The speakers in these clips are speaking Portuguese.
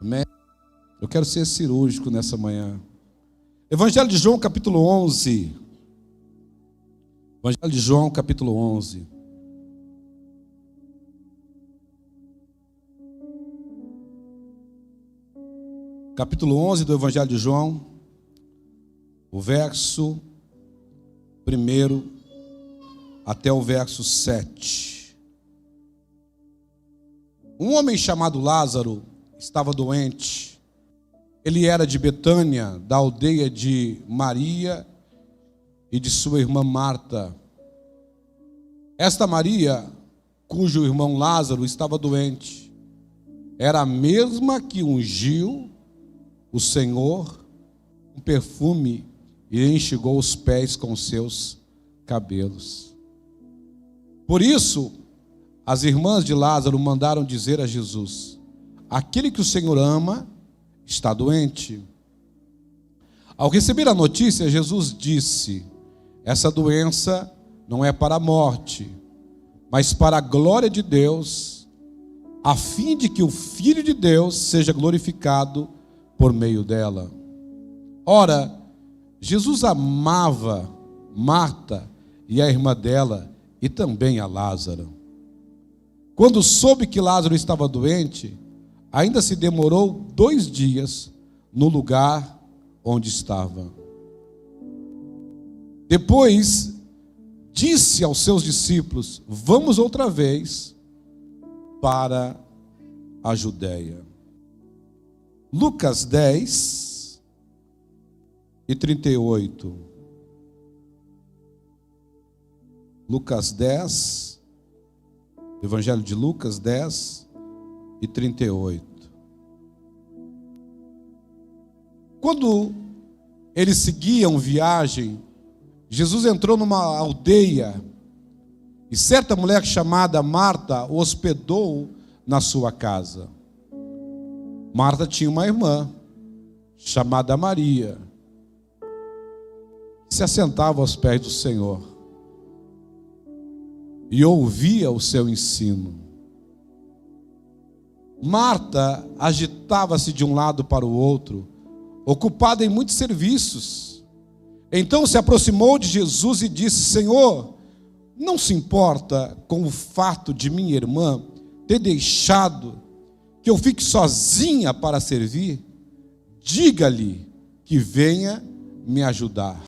Amém? Eu quero ser cirúrgico nessa manhã. Evangelho de João, capítulo 11. Evangelho de João, capítulo 11. Capítulo 11 do Evangelho de João, o verso 1 até o verso 7. Um homem chamado Lázaro estava doente. Ele era de Betânia, da aldeia de Maria e de sua irmã Marta. Esta Maria, cujo irmão Lázaro estava doente, era a mesma que ungiu o Senhor com perfume e enxugou os pés com seus cabelos. Por isso, as irmãs de Lázaro mandaram dizer a Jesus: aquele que o Senhor ama está doente. Ao receber a notícia, Jesus disse: essa doença não é para a morte, mas para a glória de Deus, a fim de que o Filho de Deus seja glorificado por meio dela. Ora, Jesus amava Marta e a irmã dela e também a Lázaro. Quando soube que Lázaro estava doente, ainda se demorou 2 dias no lugar onde estava. Depois disse aos seus discípulos: vamos outra vez para a Judéia. Lucas 10 e 38. Lucas 10, Evangelho de Lucas 10 e 38. Quando eles seguiam viagem, Jesus entrou numa aldeia e certa mulher chamada Marta o hospedou na sua casa. Marta tinha uma irmã chamada Maria, que se assentava aos pés do Senhor e ouvia o seu ensino. Marta agitava-se de um lado para o outro, ocupada em muitos serviços. Então se aproximou de Jesus e disse: Senhor, não se importa com o fato de minha irmã ter deixado que eu fique sozinha para servir? Diga-lhe que venha me ajudar.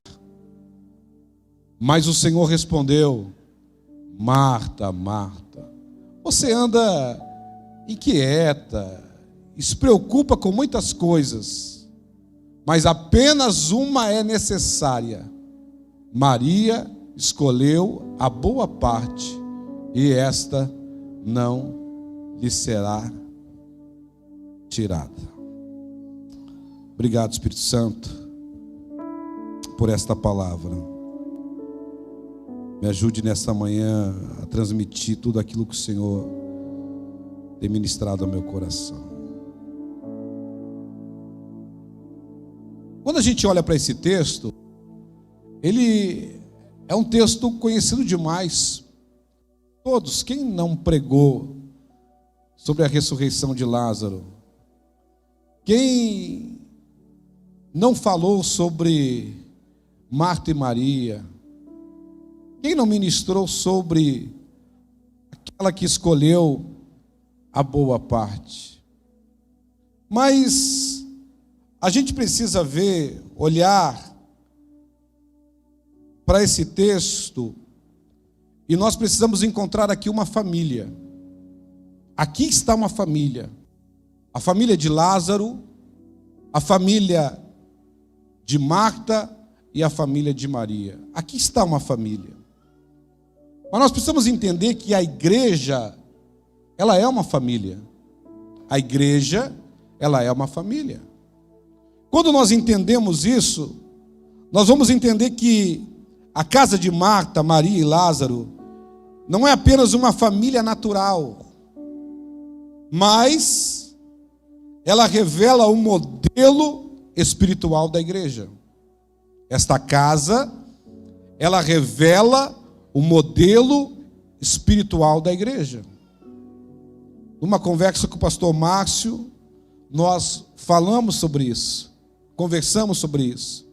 Mas o Senhor respondeu: Marta, Marta, você anda inquieta e se preocupa com muitas coisas, mas apenas uma é necessária. Maria escolheu a boa parte, e esta não lhe será tirada. Obrigado, Espírito Santo, por esta palavra. Me ajude nesta manhã a transmitir tudo aquilo que o Senhor tem ministrado ao meu coração. Quando a gente olha para esse texto, ele é um texto conhecido demais. Todos, quem não pregou sobre a ressurreição de Lázaro? Quem não falou sobre Marta e Maria? Quem não ministrou sobre aquela que escolheu a boa parte? Mas a gente precisa ver, olhar para esse texto, e nós precisamos encontrar aqui uma família. Aqui está uma família. A família de Lázaro, a família de Marta e a família de Maria. Aqui está uma família. Mas nós precisamos entender que a igreja, ela é uma família. A igreja, ela é uma família. Quando nós entendemos isso, nós vamos entender que a casa de Marta, Maria e Lázaro não é apenas uma família natural, mas ela revela o modelo espiritual da igreja. Esta casa, ela revela o modelo espiritual da igreja. Numa conversa com o pastor Márcio, nós falamos sobre isso, conversamos sobre isso.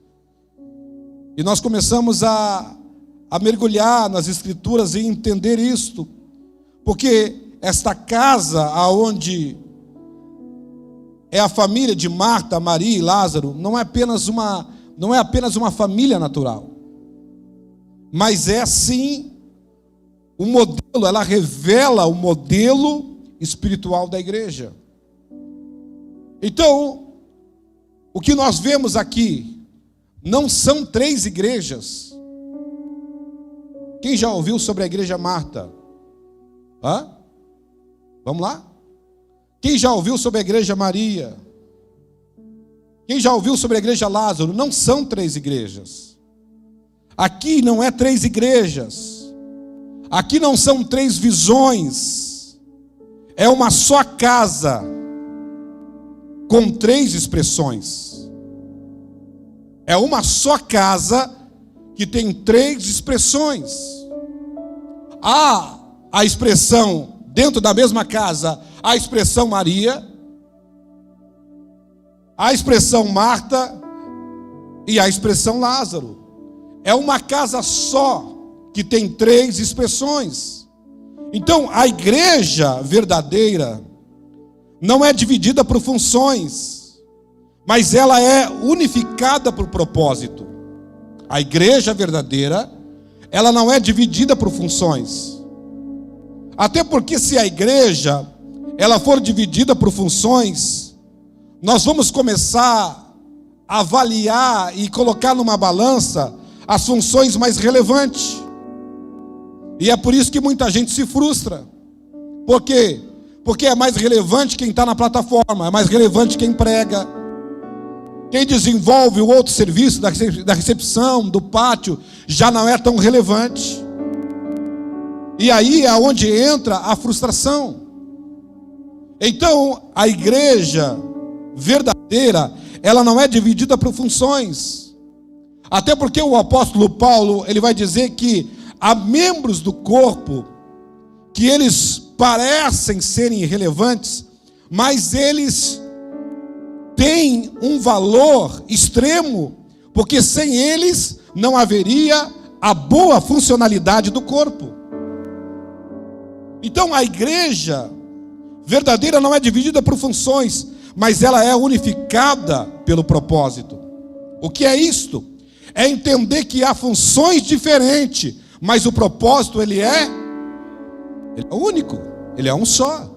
E nós começamos a mergulhar nas Escrituras e entender isto, porque esta casa aonde é a família de Marta, Maria e Lázaro, não é apenas uma família natural, mas é sim um modelo, ela revela o modelo espiritual da igreja. Então, o que nós vemos aqui não são 3 igrejas. Quem já ouviu sobre a igreja Marta? Vamos lá? Quem já ouviu sobre a igreja Maria? Quem já ouviu sobre a igreja Lázaro? Não são 3 igrejas. Aqui não é 3 igrejas. Aqui não são 3 visões. É uma só casa, com 3 expressões. É uma só casa que tem 3 expressões. Há a expressão, dentro da mesma casa, a expressão Maria, a expressão Marta e a expressão Lázaro. É uma casa só que tem 3 expressões. Então, a igreja verdadeira não é dividida por funções, mas ela é unificada por propósito. A igreja verdadeira, ela não é dividida por funções. Até porque se a igreja, ela for dividida por funções, nós vamos começar a avaliar e colocar numa balança as funções mais relevantes. E é por isso que muita gente se frustra. Por quê? Porque é mais relevante quem está na plataforma, é mais relevante quem prega. Quem desenvolve o outro serviço da recepção, do pátio, já não é tão relevante. E aí é onde entra a frustração. Então, a igreja verdadeira, ela não é dividida por funções. Até porque o apóstolo Paulo, ele vai dizer que há membros do corpo que eles parecem serem irrelevantes, mas eles têm um valor extremo, porque sem eles não haveria a boa funcionalidade do corpo. Então a igreja verdadeira não é dividida por funções, mas ela é unificada pelo propósito. O que é isto? É entender que há funções diferentes, mas o propósito ele é único, ele é um só.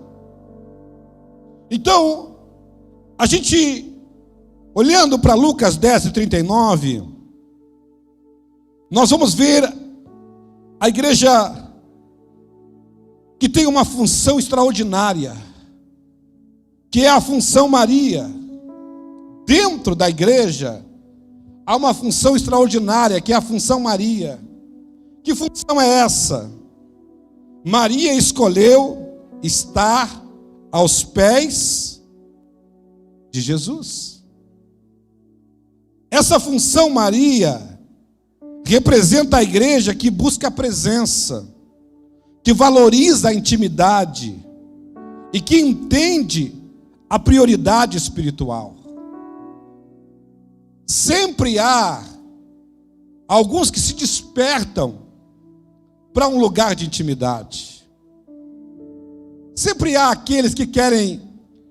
Então, a gente, olhando para Lucas 10:39, nós vamos ver a igreja que tem uma função extraordinária, que é a função Maria. Dentro da igreja há uma função extraordinária, que é a função Maria. Que função é essa? Maria escolheu estar aos pés de Jesus. Essa função Maria representa a igreja que busca a presença, que valoriza a intimidade e que entende a prioridade espiritual. Sempre há alguns que se despertam para um lugar de intimidade. Sempre há aqueles que querem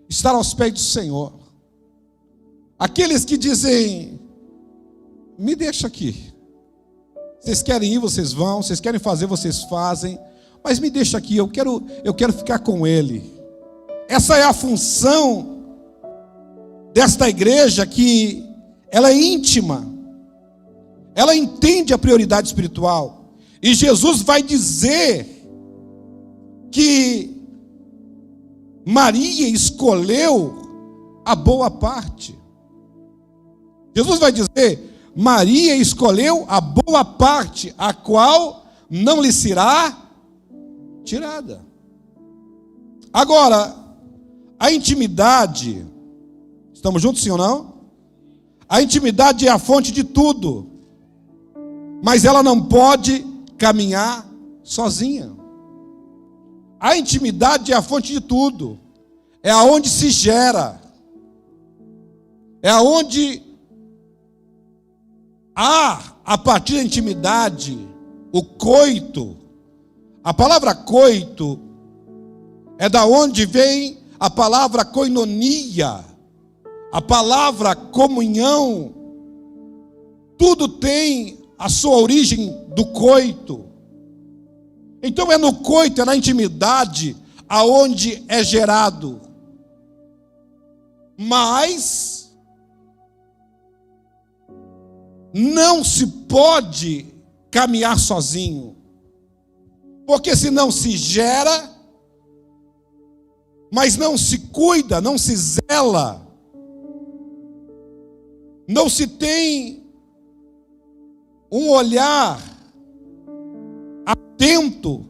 estar aos pés do Senhor. Aqueles que dizem: me deixa aqui. Vocês querem ir, vocês vão. Vocês querem fazer, vocês fazem. Mas me deixa aqui, eu quero ficar com Ele. Essa é a função desta igreja, que ela é íntima. Ela entende a prioridade espiritual. E Jesus vai dizer que Maria escolheu a boa parte. Jesus vai dizer: Maria escolheu a boa parte, a qual não lhe será tirada. Agora, a intimidade, estamos juntos, sim ou não? A intimidade é a fonte de tudo, mas ela não pode caminhar sozinha. A intimidade é a fonte de tudo, é aonde se gera. É onde há, a partir da intimidade, o coito. A palavra coito é da onde vem a palavra koinonia, a palavra comunhão. Tudo tem a sua origem do coito. Então é no coito, é na intimidade, aonde é gerado. Mas não se pode caminhar sozinho, porque se não se gera, mas não se cuida, não se zela, não se tem um olhar atento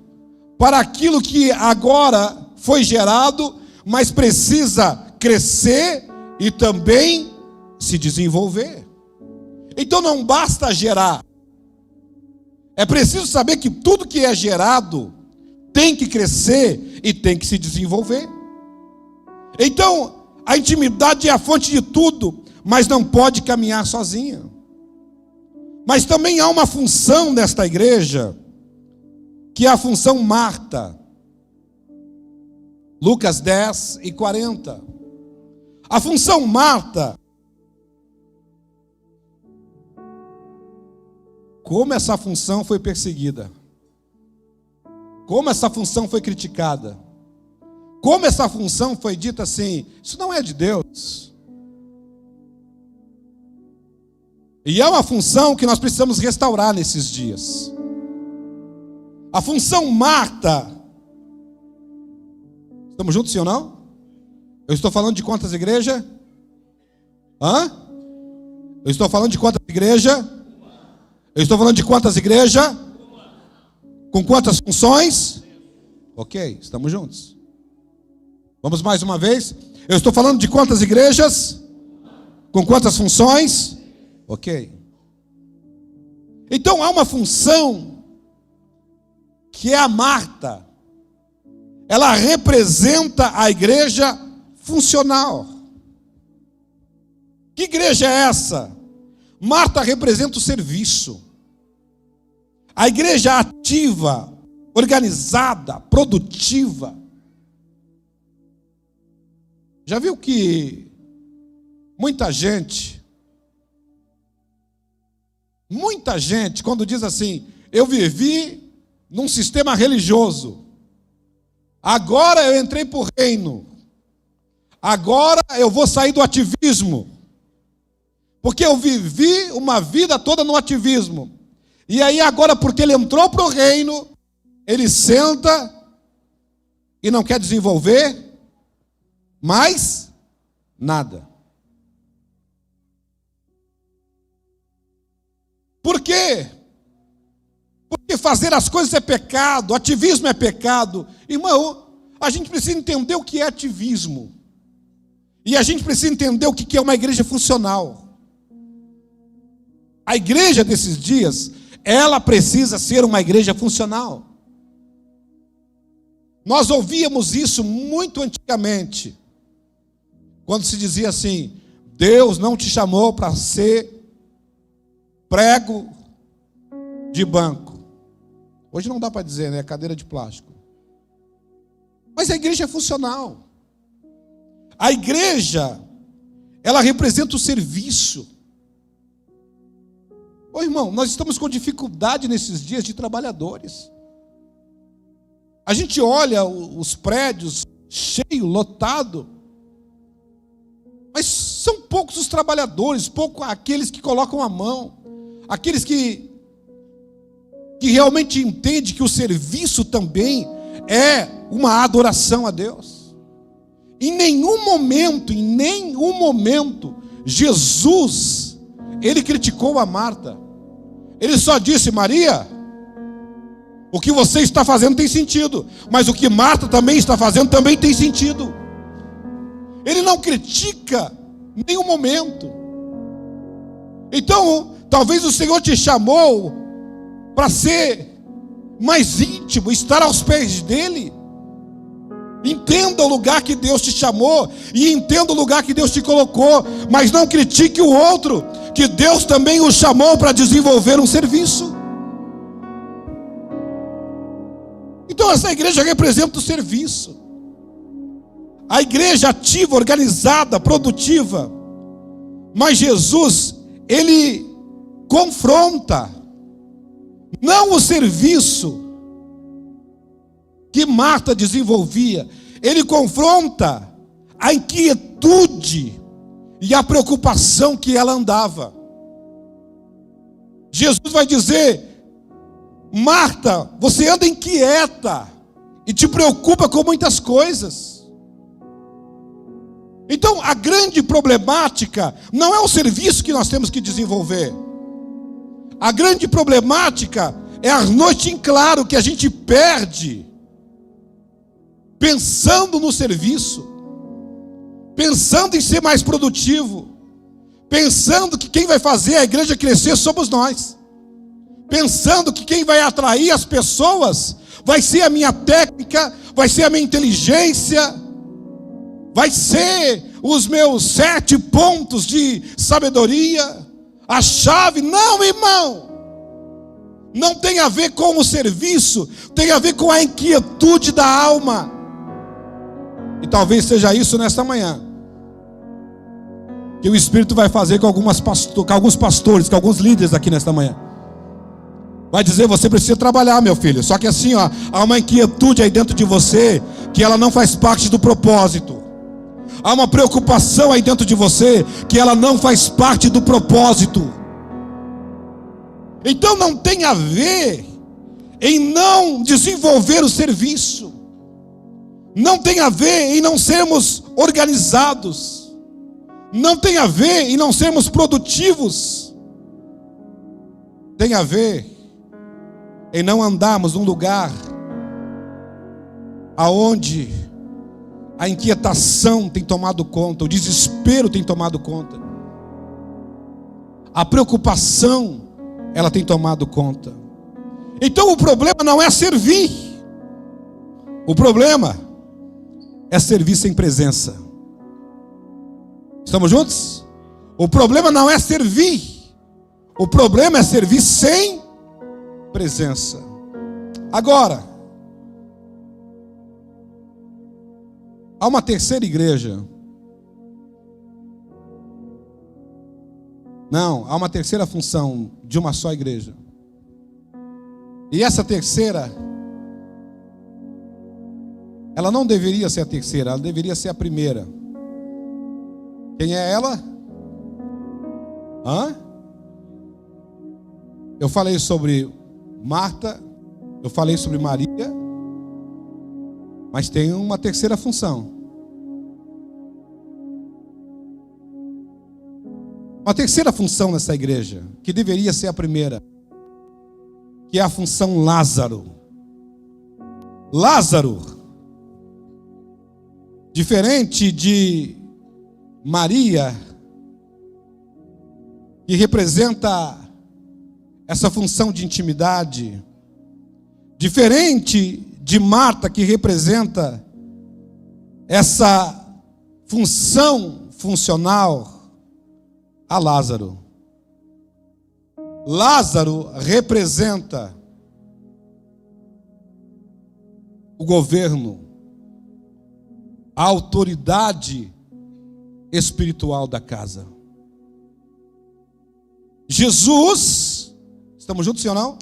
para aquilo que agora foi gerado, mas precisa crescer e também se desenvolver. Então não basta gerar. É preciso saber que tudo que é gerado tem que crescer e tem que se desenvolver. Então, a intimidade é a fonte de tudo, mas não pode caminhar sozinha. Mas também há uma função nesta igreja, que é a função Marta. Lucas 10:40. A função Marta, como essa função foi perseguida, como essa função foi criticada, como essa função foi dita assim, isso não é de Deus. E é uma função que nós precisamos restaurar nesses dias. A função Marta, estamos juntos, sim ou não? Eu estou falando de quantas igrejas? Eu estou falando de quantas igrejas? Eu estou falando de quantas igrejas? Com quantas funções? Ok, estamos juntos. Vamos mais uma vez. Eu estou falando de quantas igrejas? Com quantas funções? Ok. Então há uma função que é a Marta. Ela representa a igreja funcional. Que igreja é essa? Marta representa o serviço. A igreja ativa, organizada, produtiva. Já viu que muita gente, quando diz assim, eu vivi num sistema religioso, agora eu entrei para o reino, agora eu vou sair do ativismo, porque eu vivi uma vida toda no ativismo, e aí agora porque ele entrou para o reino, ele senta e não quer desenvolver mais nada. Por quê? Porque fazer as coisas é pecado, ativismo é pecado. Irmão, a gente precisa entender o que é ativismo. E a gente precisa entender o que é uma igreja funcional. A igreja desses dias, ela precisa ser uma igreja funcional. Nós ouvíamos isso muito antigamente, quando se dizia assim, Deus não te chamou para ser prego de banco. Hoje não dá para dizer, né? Cadeira de plástico. Mas a igreja é funcional. A igreja, ela representa o serviço. Ô irmão, nós estamos com dificuldade nesses dias de trabalhadores. A gente olha os prédios cheios, lotados, mas são poucos os trabalhadores, poucos aqueles que colocam a mão, aqueles que realmente entendem que o serviço também é uma adoração a Deus. Em nenhum momento, Jesus, ele criticou a Marta. Ele só disse, Maria, o que você está fazendo tem sentido, mas o que Marta também está fazendo também tem sentido. Ele não critica em nenhum momento. Então, talvez o Senhor te chamou para ser mais íntimo, estar aos pés dele. Entenda o lugar que Deus te chamou e entenda o lugar que Deus te colocou, mas não critique o outro, que Deus também o chamou para desenvolver um serviço. Então essa igreja representa o serviço. A igreja ativa, organizada, produtiva. Mas Jesus, ele confronta, não o serviço que Marta desenvolvia, ele confronta a inquietude e a preocupação que ela andava. Jesus vai dizer: Marta, você anda inquieta e te preocupa com muitas coisas. Então a grande problemática não é o serviço que nós temos que desenvolver. A grande problemática é a noite em claro que a gente perde pensando no serviço, pensando em ser mais produtivo, pensando que quem vai fazer a igreja crescer somos nós, pensando que quem vai atrair as pessoas vai ser a minha técnica, vai ser a minha inteligência, vai ser os meus 7 pontos de sabedoria, a chave. Não, irmão, não tem a ver com o serviço, tem a ver com a inquietude da alma. E talvez seja isso nesta manhã que o Espírito vai fazer com alguns pastores, com alguns líderes aqui nesta manhã. Vai dizer: você precisa trabalhar, meu filho. Só que assim, ó, há uma inquietude aí dentro de você que ela não faz parte do propósito. Há uma preocupação aí dentro de você que ela não faz parte do propósito. Então não tem a ver em não desenvolver o serviço. Não tem a ver em não sermos organizados. Não tem a ver em não sermos produtivos. Tem a ver em não andarmos num lugar aonde a inquietação tem tomado conta, o desespero tem tomado conta, a preocupação ela tem tomado conta. Então o problema não é servir, o problema é servir sem presença. Estamos juntos? O problema não é servir, o problema é servir sem presença. Agora, há uma terceira igreja. Não, há uma terceira função de uma só igreja. E essa terceira, ela não deveria ser a terceira, ela deveria ser a primeira. Quem é ela? Eu falei sobre Marta, eu falei sobre Maria, mas tem uma terceira função. Uma terceira função nessa igreja, que deveria ser a primeira, que é a função Lázaro. Lázaro, diferente de Maria, que representa essa função de intimidade, diferente de Marta, que representa essa função funcional, a Lázaro. Lázaro representa o governo, a autoridade espiritual da casa. Jesus, estamos juntos, sim ou não?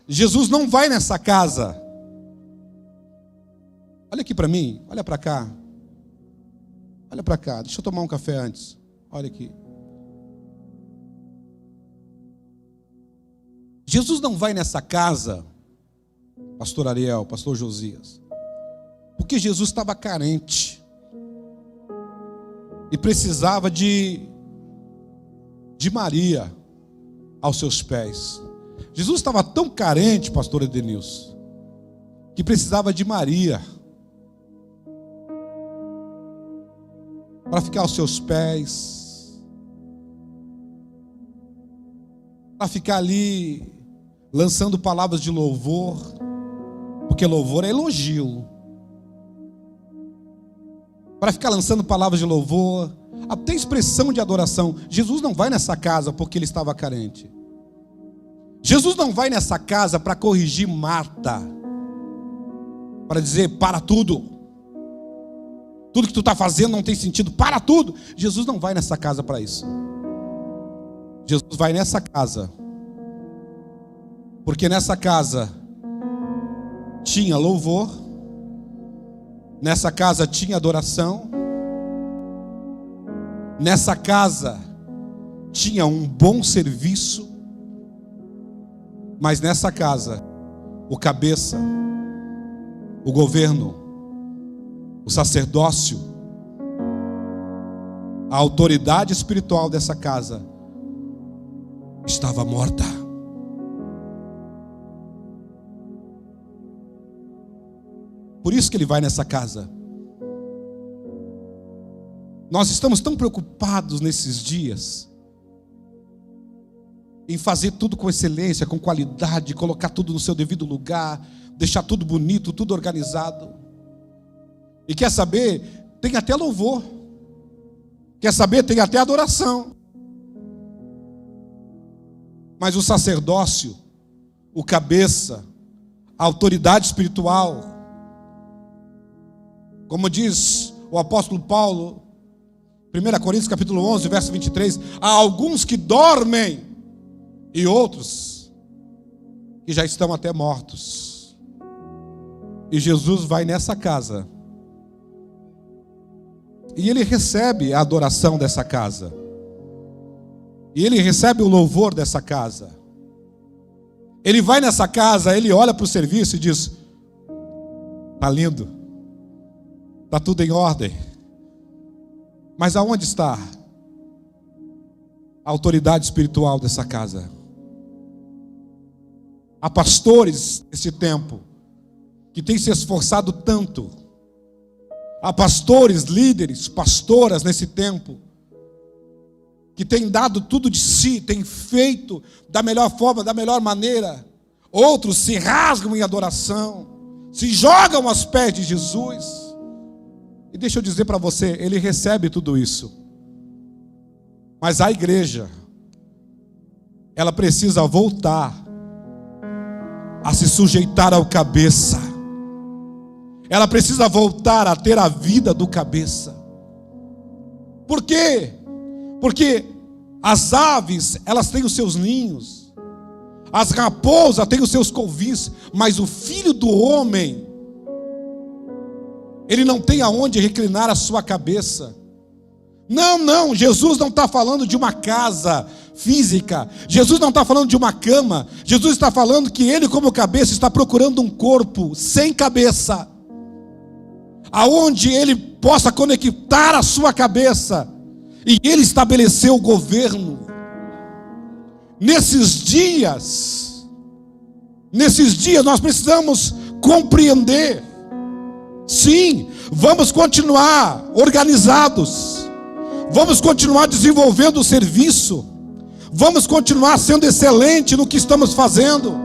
Jesus não vai nessa casa. Olha aqui para mim, olha para cá. Olha para cá, deixa eu tomar um café antes. Olha aqui. Jesus não vai nessa casa, pastor Ariel, pastor Josias, porque Jesus estava carente e precisava de Maria aos seus pés. Jesus estava tão carente, pastor Edenilson, que precisava de Maria para ficar aos seus pés, para ficar ali lançando palavras de louvor, porque louvor é elogio. para ficar lançando palavras de louvor, até expressão de adoração. Jesus não vai nessa casa porque ele estava carente. Jesus não vai nessa casa para corrigir Marta, para dizer: para tudo, tudo que tu está fazendo não tem sentido, para tudo. Jesus não vai nessa casa para isso. Jesus vai nessa casa porque nessa casa tinha louvor, nessa casa tinha adoração, nessa casa tinha um bom serviço, mas nessa casa o cabeça, o governo, o sacerdócio, a autoridade espiritual dessa casa estava morta. Por isso que ele vai nessa casa. Nós estamos tão preocupados nesses dias em fazer tudo com excelência, com qualidade, colocar tudo no seu devido lugar, deixar tudo bonito, tudo organizado. E quer saber? Tem até louvor. Quer saber? Tem até adoração. Mas o sacerdócio, o cabeça, a autoridade espiritual, como diz o apóstolo Paulo, 1 Coríntios capítulo 11, verso 23, há alguns que dormem e outros que já estão até mortos. E Jesus vai nessa casa e ele recebe a adoração dessa casa, e ele recebe o louvor dessa casa. Ele vai nessa casa, ele olha para o serviço e diz: está lindo, está tudo em ordem. Mas aonde está a autoridade espiritual dessa casa? Há pastores nesse tempo que têm se esforçado tanto. Há pastores, líderes, pastoras nesse tempo que têm dado tudo de si, têm feito da melhor forma, da melhor maneira. Outros se rasgam em adoração, se jogam aos pés de Jesus. E deixa eu dizer para você, ele recebe tudo isso. Mas a igreja, ela precisa voltar a se sujeitar ao cabeça. Ela precisa voltar a ter a vida do cabeça. Por quê? Porque as aves, elas têm os seus ninhos, as raposas têm os seus covis, mas o filho do homem, ele não tem aonde reclinar a sua cabeça. Não, Jesus não está falando de uma casa física, Jesus não está falando de uma cama, Jesus está falando que ele, como cabeça, está procurando um corpo sem cabeça, aonde ele possa conectar a sua cabeça, e ele estabeleceu o governo. Nesses dias nós precisamos compreender. Sim, vamos continuar organizados, vamos continuar desenvolvendo o serviço, vamos continuar sendo excelente no que estamos fazendo.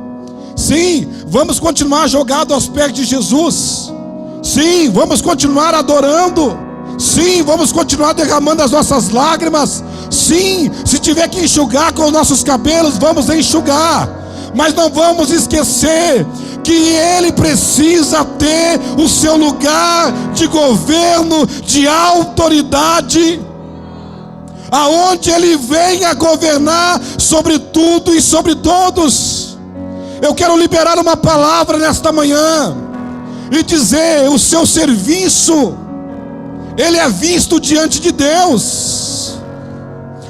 Sim, vamos continuar jogado aos pés de Jesus. Sim, vamos continuar adorando. Sim, vamos continuar derramando as nossas lágrimas. Sim, se tiver que enxugar com os nossos cabelos, vamos enxugar. Mas não vamos esquecer que ele precisa ter o seu lugar de governo, de autoridade, aonde ele venha governar sobre tudo e sobre todos. Eu quero liberar uma palavra nesta manhã e dizer: o seu serviço, ele é visto diante de Deus.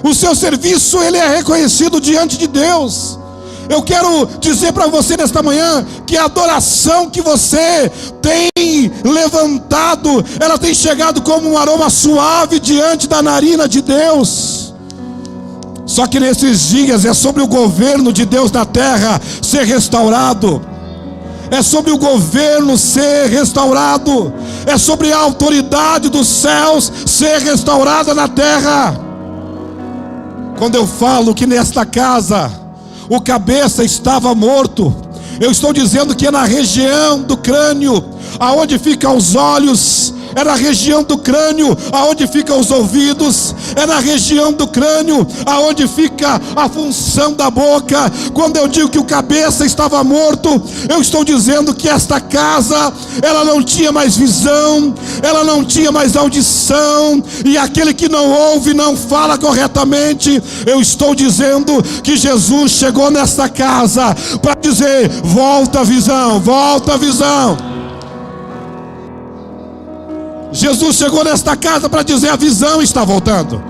O seu serviço, ele é reconhecido diante de Deus. Eu quero dizer para você nesta manhã que a adoração que você tem levantado, ela tem chegado como um aroma suave diante da narina de Deus. Só que nesses dias é sobre o governo de Deus na terra ser restaurado. É sobre o governo ser restaurado. É sobre a autoridade dos céus ser restaurada na terra. Quando eu falo que nesta casa o cabeça estava morto, eu estou dizendo que é na região do crânio, aonde ficam os olhos, é na região do crânio, aonde ficam os ouvidos, é na região do crânio, aonde fica a função da boca. Quando eu digo que o cabeça estava morto, eu estou dizendo que esta casa, ela não tinha mais visão, ela não tinha mais audição, e aquele que não ouve, não fala corretamente. Eu estou dizendo que Jesus chegou nesta casa para dizer: volta a visão, volta a visão. Jesus chegou nesta casa para dizer: a visão está voltando,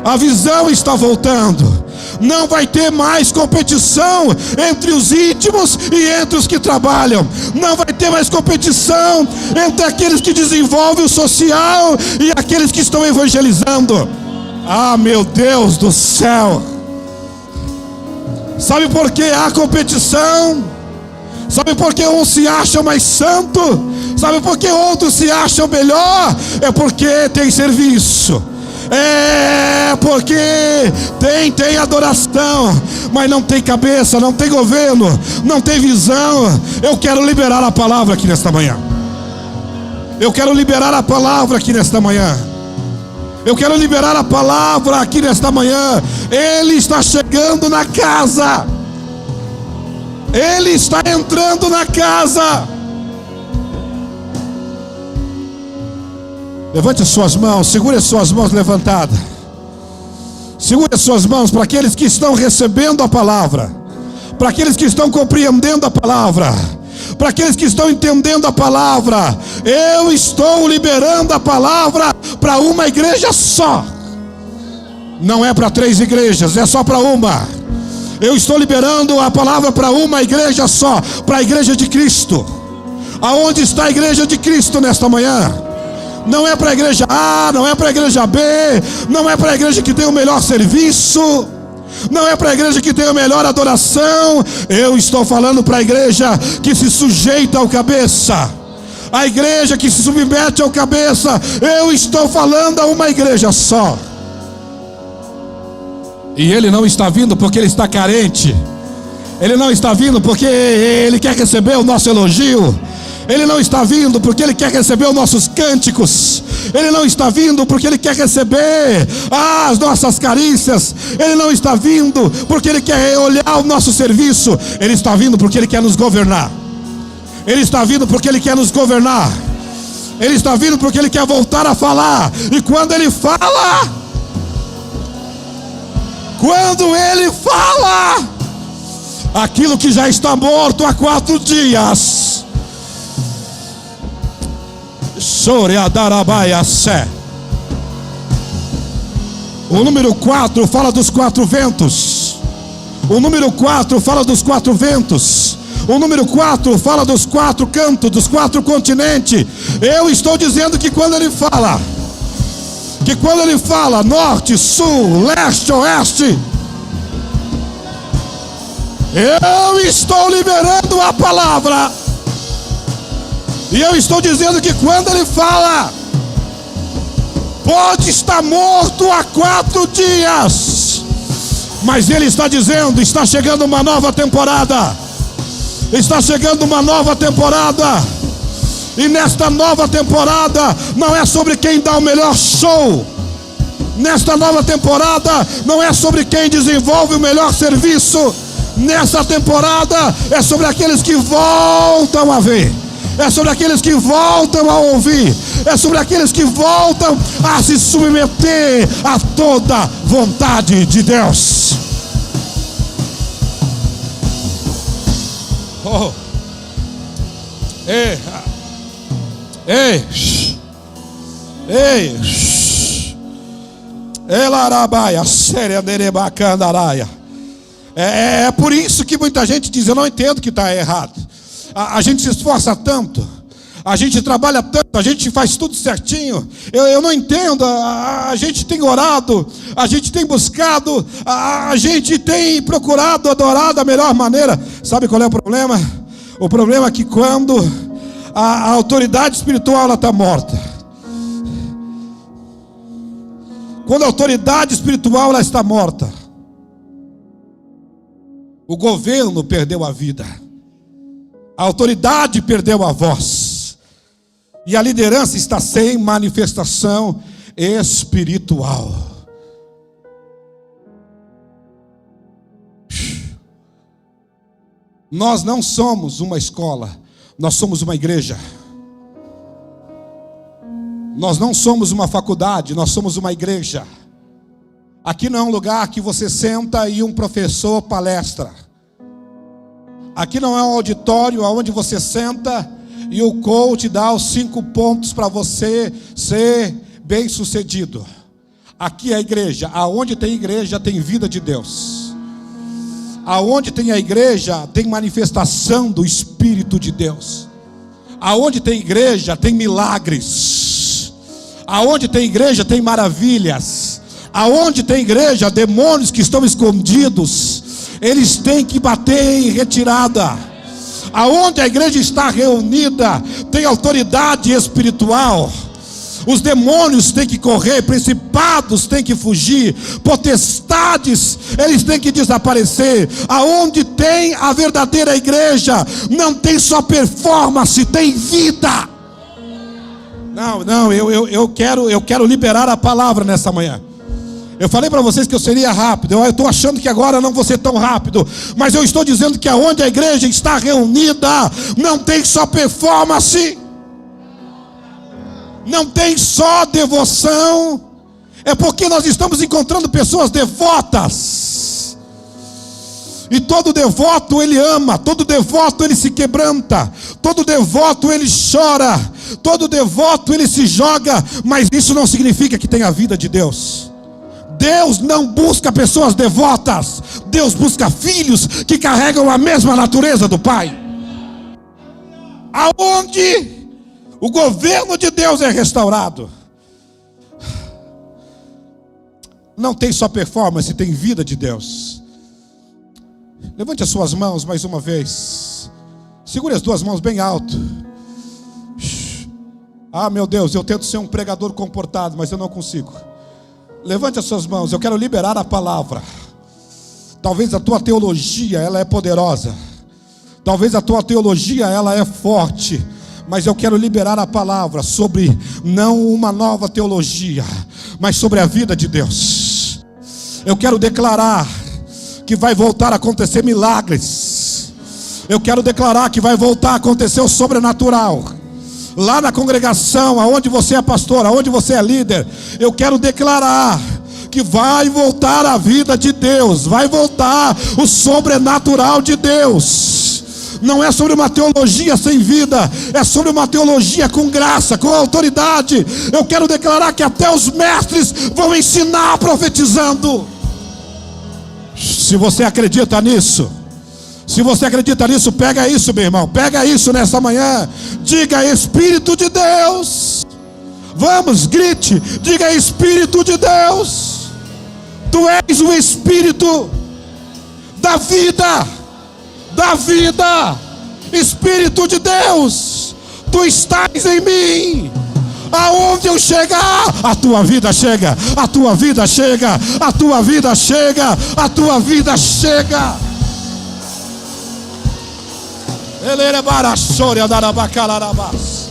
a visão está voltando. Não vai ter mais competição entre os íntimos e entre os que trabalham. Não vai ter mais competição entre aqueles que desenvolvem o social e aqueles que estão evangelizando. Ah, meu Deus do céu! Sabe por que há competição? Sabe por que uns se acham mais santo? Sabe por que outros se acham melhor? É porque tem serviço. É porque tem adoração, mas não tem cabeça, não tem governo, não tem visão. Eu quero liberar a palavra aqui nesta manhã. Eu quero liberar a palavra aqui nesta manhã. Eu quero liberar a palavra aqui nesta manhã. Ele está chegando na casa. Ele está entrando na casa. Levante as suas mãos, segure as suas mãos levantadas. Segure as suas mãos para aqueles que estão recebendo a palavra, para aqueles que estão compreendendo a palavra, para aqueles que estão entendendo a palavra. Eu estou liberando a palavra para uma igreja só. Não é para 3 igrejas, é só para uma. Eu estou liberando a palavra para uma igreja só, para a igreja de Cristo. Aonde está a igreja de Cristo nesta manhã? Não é para a igreja A, não é para a igreja B, não é para a igreja que tem o melhor serviço, não é para a igreja que tem a melhor adoração. Eu estou falando para a igreja que se sujeita ao cabeça, a igreja que se submete ao cabeça. Eu estou falando a uma igreja só. E ele não está vindo porque ele está carente. Ele não está vindo porque ele quer receber o nosso elogio. Ele não está vindo porque ele quer receber os nossos cânticos. Ele não está vindo porque ele quer receber as nossas carícias. Ele não está vindo porque ele quer olhar o nosso serviço. Ele está vindo porque ele quer nos governar. Ele está vindo porque ele quer nos governar. Ele está vindo porque ele quer voltar a falar. E quando ele fala, aquilo que já está morto há 4 dias, o número 4 fala dos 4 ventos. O número 4 fala dos 4 ventos. O número 4 fala dos 4 cantos, dos 4 continentes. Eu estou dizendo que quando ele fala, norte, sul, leste, oeste, eu estou liberando a palavra. E eu estou dizendo que quando ele fala, pode estar morto há 4 dias, mas ele está dizendo: está chegando uma nova temporada. Está chegando uma nova temporada. E nesta nova temporada não é sobre quem dá o melhor show. Nesta nova temporada não é sobre quem desenvolve o melhor serviço. Nessa temporada é sobre aqueles que voltam a ver. É sobre aqueles que voltam a ouvir. É sobre aqueles que voltam a se submeter a toda vontade de Deus. Oh. Ei. Ei. Ei. Elarabaia, séria nerebacandaraia. É por isso que muita gente diz: eu não entendo que está errado. A gente se esforça tanto, a gente trabalha tanto, a gente faz tudo certinho. Eu não entendo. A gente tem orado, a gente tem buscado, a gente tem procurado adorar da melhor maneira. Sabe qual é o problema? O problema é que quando a autoridade espiritual está morta, quando a autoridade espiritual ela está morta, o governo perdeu a vida, a autoridade perdeu a voz. E a liderança está sem manifestação espiritual. Nós não somos uma escola, nós somos uma igreja. Nós não somos uma faculdade, nós somos uma igreja. Aqui não é um lugar que você senta e um professor palestra. Aqui não é um auditório onde você senta e o coach dá os 5 pontos para você ser bem sucedido. Aqui é a igreja. Aonde tem igreja tem vida de Deus. Aonde tem a igreja tem manifestação do Espírito de Deus. Aonde tem igreja tem milagres. Aonde tem igreja tem maravilhas. Aonde tem igreja, demônios que estão escondidos, eles têm que bater em retirada. Aonde a igreja está reunida, tem autoridade espiritual. Os demônios têm que correr, principados têm que fugir, potestades, eles têm que desaparecer. Aonde tem a verdadeira igreja, não tem só performance, tem vida. Não, eu quero liberar a palavra nessa manhã. Eu falei para vocês que eu seria rápido. Eu estou achando que agora não vou ser tão rápido. Mas eu estou dizendo que aonde a igreja está reunida, não tem só performance, não tem só devoção. É porque nós estamos encontrando pessoas devotas. E todo devoto ele ama, todo devoto ele se quebranta, todo devoto ele chora, todo devoto ele se joga. Mas isso não significa que tem a vida de Deus. Deus não busca pessoas devotas. Deus busca filhos que carregam a mesma natureza do Pai. Aonde o governo de Deus é restaurado, não tem só performance, tem vida de Deus. Levante as suas mãos mais uma vez. Segure as 2 mãos bem alto. Ah, meu Deus, eu tento ser um pregador comportado, mas eu não consigo. Levante as suas mãos, eu quero liberar a palavra. Talvez a tua teologia, ela é poderosa. Talvez a tua teologia, ela é forte. Mas eu quero liberar a palavra sobre, não uma nova teologia, mas sobre a vida de Deus. Eu quero declarar que vai voltar a acontecer milagres. Eu quero declarar que vai voltar a acontecer o sobrenatural. Lá na congregação, aonde você é pastor, aonde você é líder, eu quero declarar que vai voltar a vida de Deus, vai voltar o sobrenatural de Deus. Não é sobre uma teologia sem vida, é sobre uma teologia com graça, com autoridade. Eu quero declarar que até os mestres vão ensinar profetizando. Se você acredita nisso, se você acredita nisso, pega isso, meu irmão, pega isso nessa manhã. Diga: Espírito de Deus. Vamos, grite, diga: Espírito de Deus. Tu és o Espírito da vida, da vida. Espírito de Deus, tu estás em mim. Aonde eu chegar, a tua vida chega, a tua vida chega, a tua vida chega, a tua vida chega. Ele era barachore adarabacalarabas.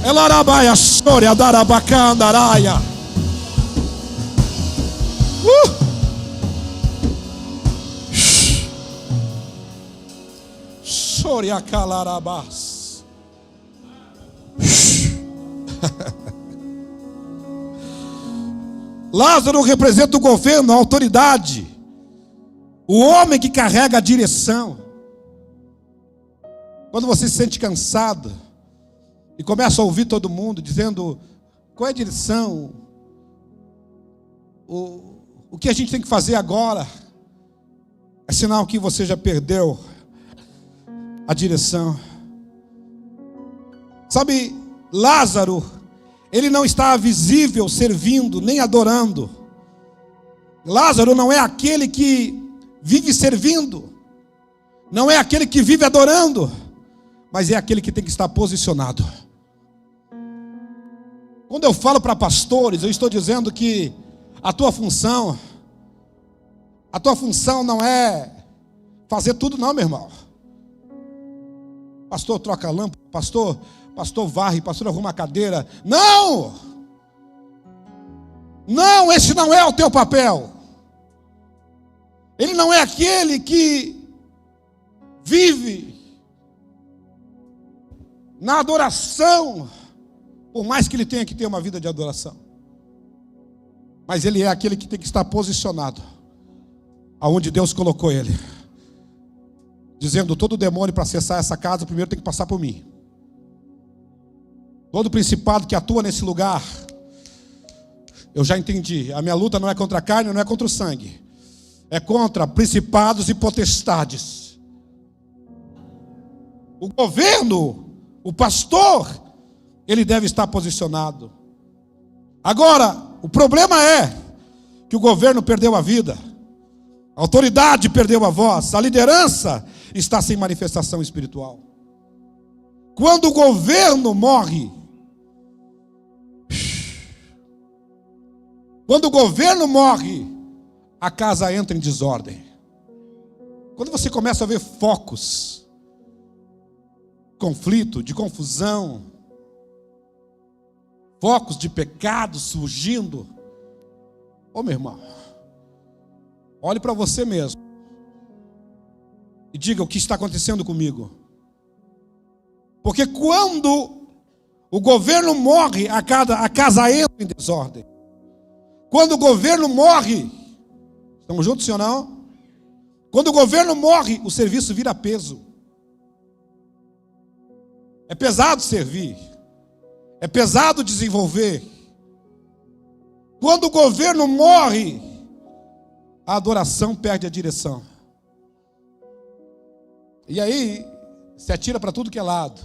Elarabaia chore adarabacandaraia. Chore acalarabas. Lázaro representa o governo, a autoridade, o homem que carrega a direção. Quando você se sente cansado e começa a ouvir todo mundo dizendo qual é a direção, o que a gente tem que fazer agora, é sinal que você já perdeu a direção. Sabe, Lázaro, ele não está visível servindo, nem adorando. Lázaro não é aquele que vive servindo, não é aquele que vive adorando, mas é aquele que tem que estar posicionado. Quando eu falo para pastores, eu estou dizendo que a tua função não é fazer tudo não, meu irmão. Pastor, troca a lâmpada. Pastor, varre. Pastor, arruma a cadeira. Não! Não, esse não é o teu papel. Ele não é aquele que vive na adoração, por mais que ele tenha que ter uma vida de adoração. Mas ele é aquele que tem que estar posicionado aonde Deus colocou ele, dizendo: todo demônio para acessar essa casa primeiro tem que passar por mim. Todo principado que atua nesse lugar, eu já entendi. A minha luta não é contra a carne, não é contra o sangue, é contra principados e potestades. O governo, o pastor, ele deve estar posicionado. Agora, o problema é que o governo perdeu a vida, a autoridade perdeu a voz, a liderança está sem manifestação espiritual. Quando o governo morre, a casa entra em desordem. Quando você começa a ver focos, conflito, de confusão, focos de pecado surgindo, meu irmão, olhe para você mesmo e diga: o que está acontecendo comigo? Porque quando o governo morre, a casa entra em desordem. Quando o governo morre, estamos juntos, sim ou não? Quando o governo morre, o serviço vira peso. É pesado servir, é pesado desenvolver. Quando o governo morre, a adoração perde a direção. E aí, se atira para tudo que é lado.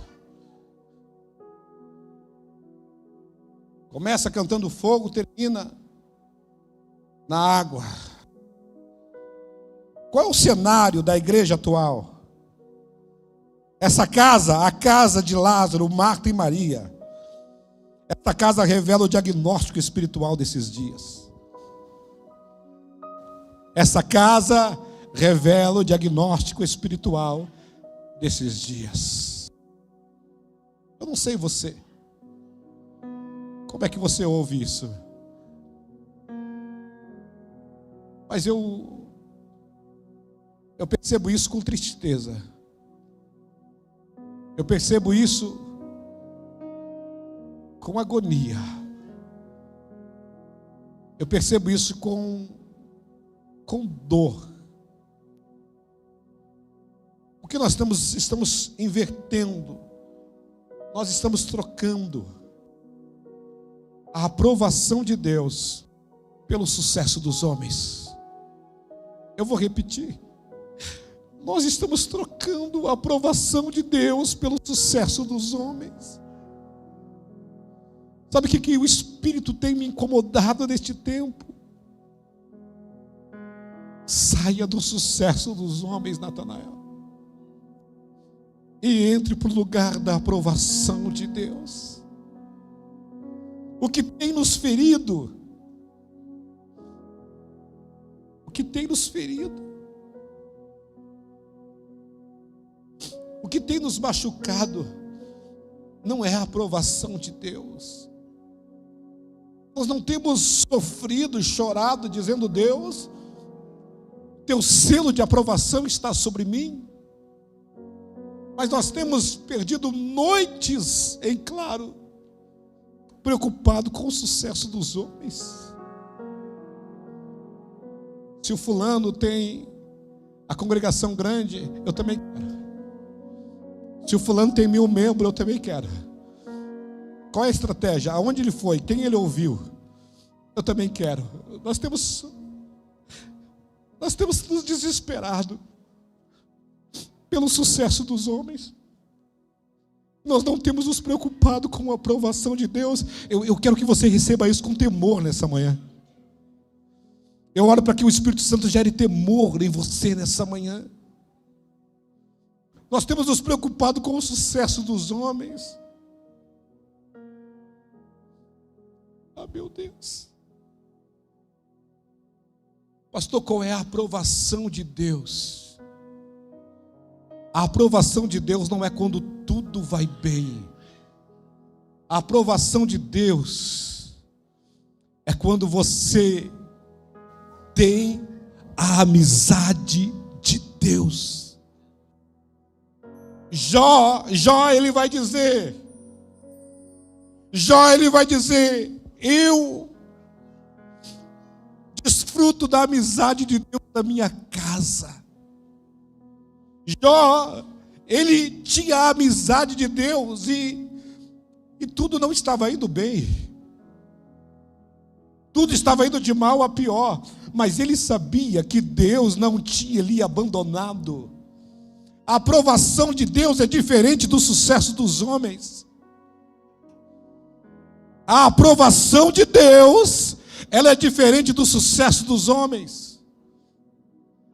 Começa cantando fogo, termina na água. Qual é o cenário da igreja atual? Essa casa, a casa de Lázaro, Marta e Maria, essa casa revela o diagnóstico espiritual desses dias. Essa casa revela o diagnóstico espiritual desses dias. Eu não sei você, como é que você ouve isso? Mas eu percebo isso com tristeza. Eu percebo isso com agonia. Eu percebo isso com dor. Porque nós estamos invertendo. Nós estamos trocando a aprovação de Deus pelo sucesso dos homens. Eu vou repetir. Nós estamos trocando a aprovação de Deus pelo sucesso dos homens. Sabe o que o Espírito tem me incomodado neste tempo? Saia do sucesso dos homens, Natanael, e entre para o lugar da aprovação de Deus. O que tem nos ferido, o que tem nos machucado, não é a aprovação de Deus. Nós não temos sofrido, chorado, dizendo: Deus, teu selo de aprovação está sobre mim. Mas nós temos perdido noites em claro, preocupado com o sucesso dos homens. Se o fulano tem a congregação grande, eu também quero. Se o fulano tem 1000 membros, eu também quero. Qual é a estratégia? Aonde ele foi? Quem ele ouviu? Eu também quero. Nós temos nos desesperado pelo sucesso dos homens. Nós não temos nos preocupado com a aprovação de Deus. Eu quero que você receba isso com temor nessa manhã. Eu oro para que o Espírito Santo gere temor em você nessa manhã. Nós temos nos preocupado com o sucesso dos homens. Ah, meu Deus. Pastor, qual é a aprovação de Deus? A aprovação de Deus não é quando tudo vai bem. A aprovação de Deus é quando você tem a amizade de Deus. Jó ele vai dizer, eu desfruto da amizade de Deus na minha casa. Jó, ele tinha a amizade de Deus e tudo não estava indo bem. Tudo estava indo de mal a pior, mas ele sabia que Deus não tinha lhe abandonado. A aprovação de Deus é diferente do sucesso dos homens. A aprovação de Deus, ela é diferente do sucesso dos homens.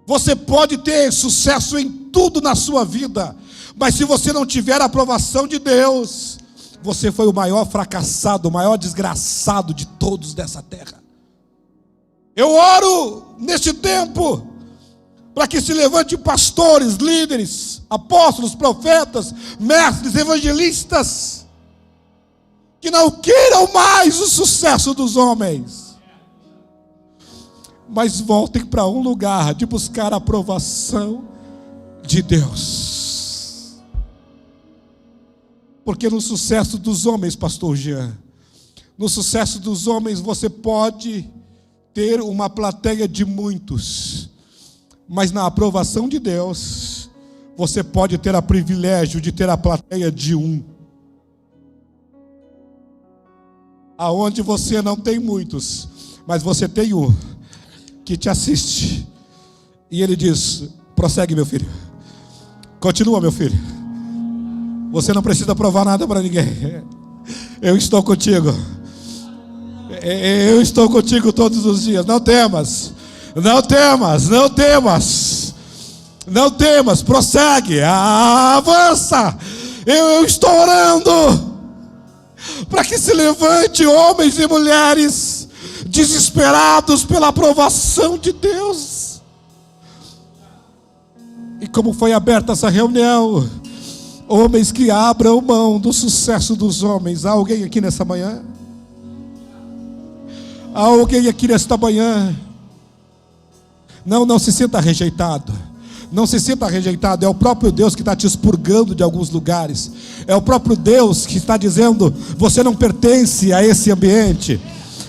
Você pode ter sucesso em tudo na sua vida, mas se você não tiver a aprovação de Deus, você foi o maior fracassado, o maior desgraçado de todos dessa terra. Eu oro neste tempo para que se levante pastores, líderes, apóstolos, profetas, mestres, evangelistas, que não queiram mais o sucesso dos homens, mas voltem para um lugar de buscar a aprovação de Deus. Porque no sucesso dos homens, pastor Jean, no sucesso dos homens você pode ter uma plateia de muitos, mas na aprovação de Deus você pode ter o privilégio de ter a plateia de um. Aonde você não tem muitos, mas você tem um que te assiste, e ele diz: prossegue, meu filho, continua, meu filho, você não precisa provar nada para ninguém, eu estou contigo, eu estou contigo todos os dias. Não temas, não temas, não temas, não temas, prossegue, avança. Eu estou orando para que se levante homens e mulheres desesperados pela aprovação de Deus. E como foi aberta essa reunião, homens que abram mão do sucesso dos homens. Há alguém aqui nessa manhã? Há alguém aqui nesta manhã? Não se sinta rejeitado. Não se sinta rejeitado. É o próprio Deus que está te expurgando de alguns lugares. É o próprio Deus que está dizendo: você não pertence a esse ambiente.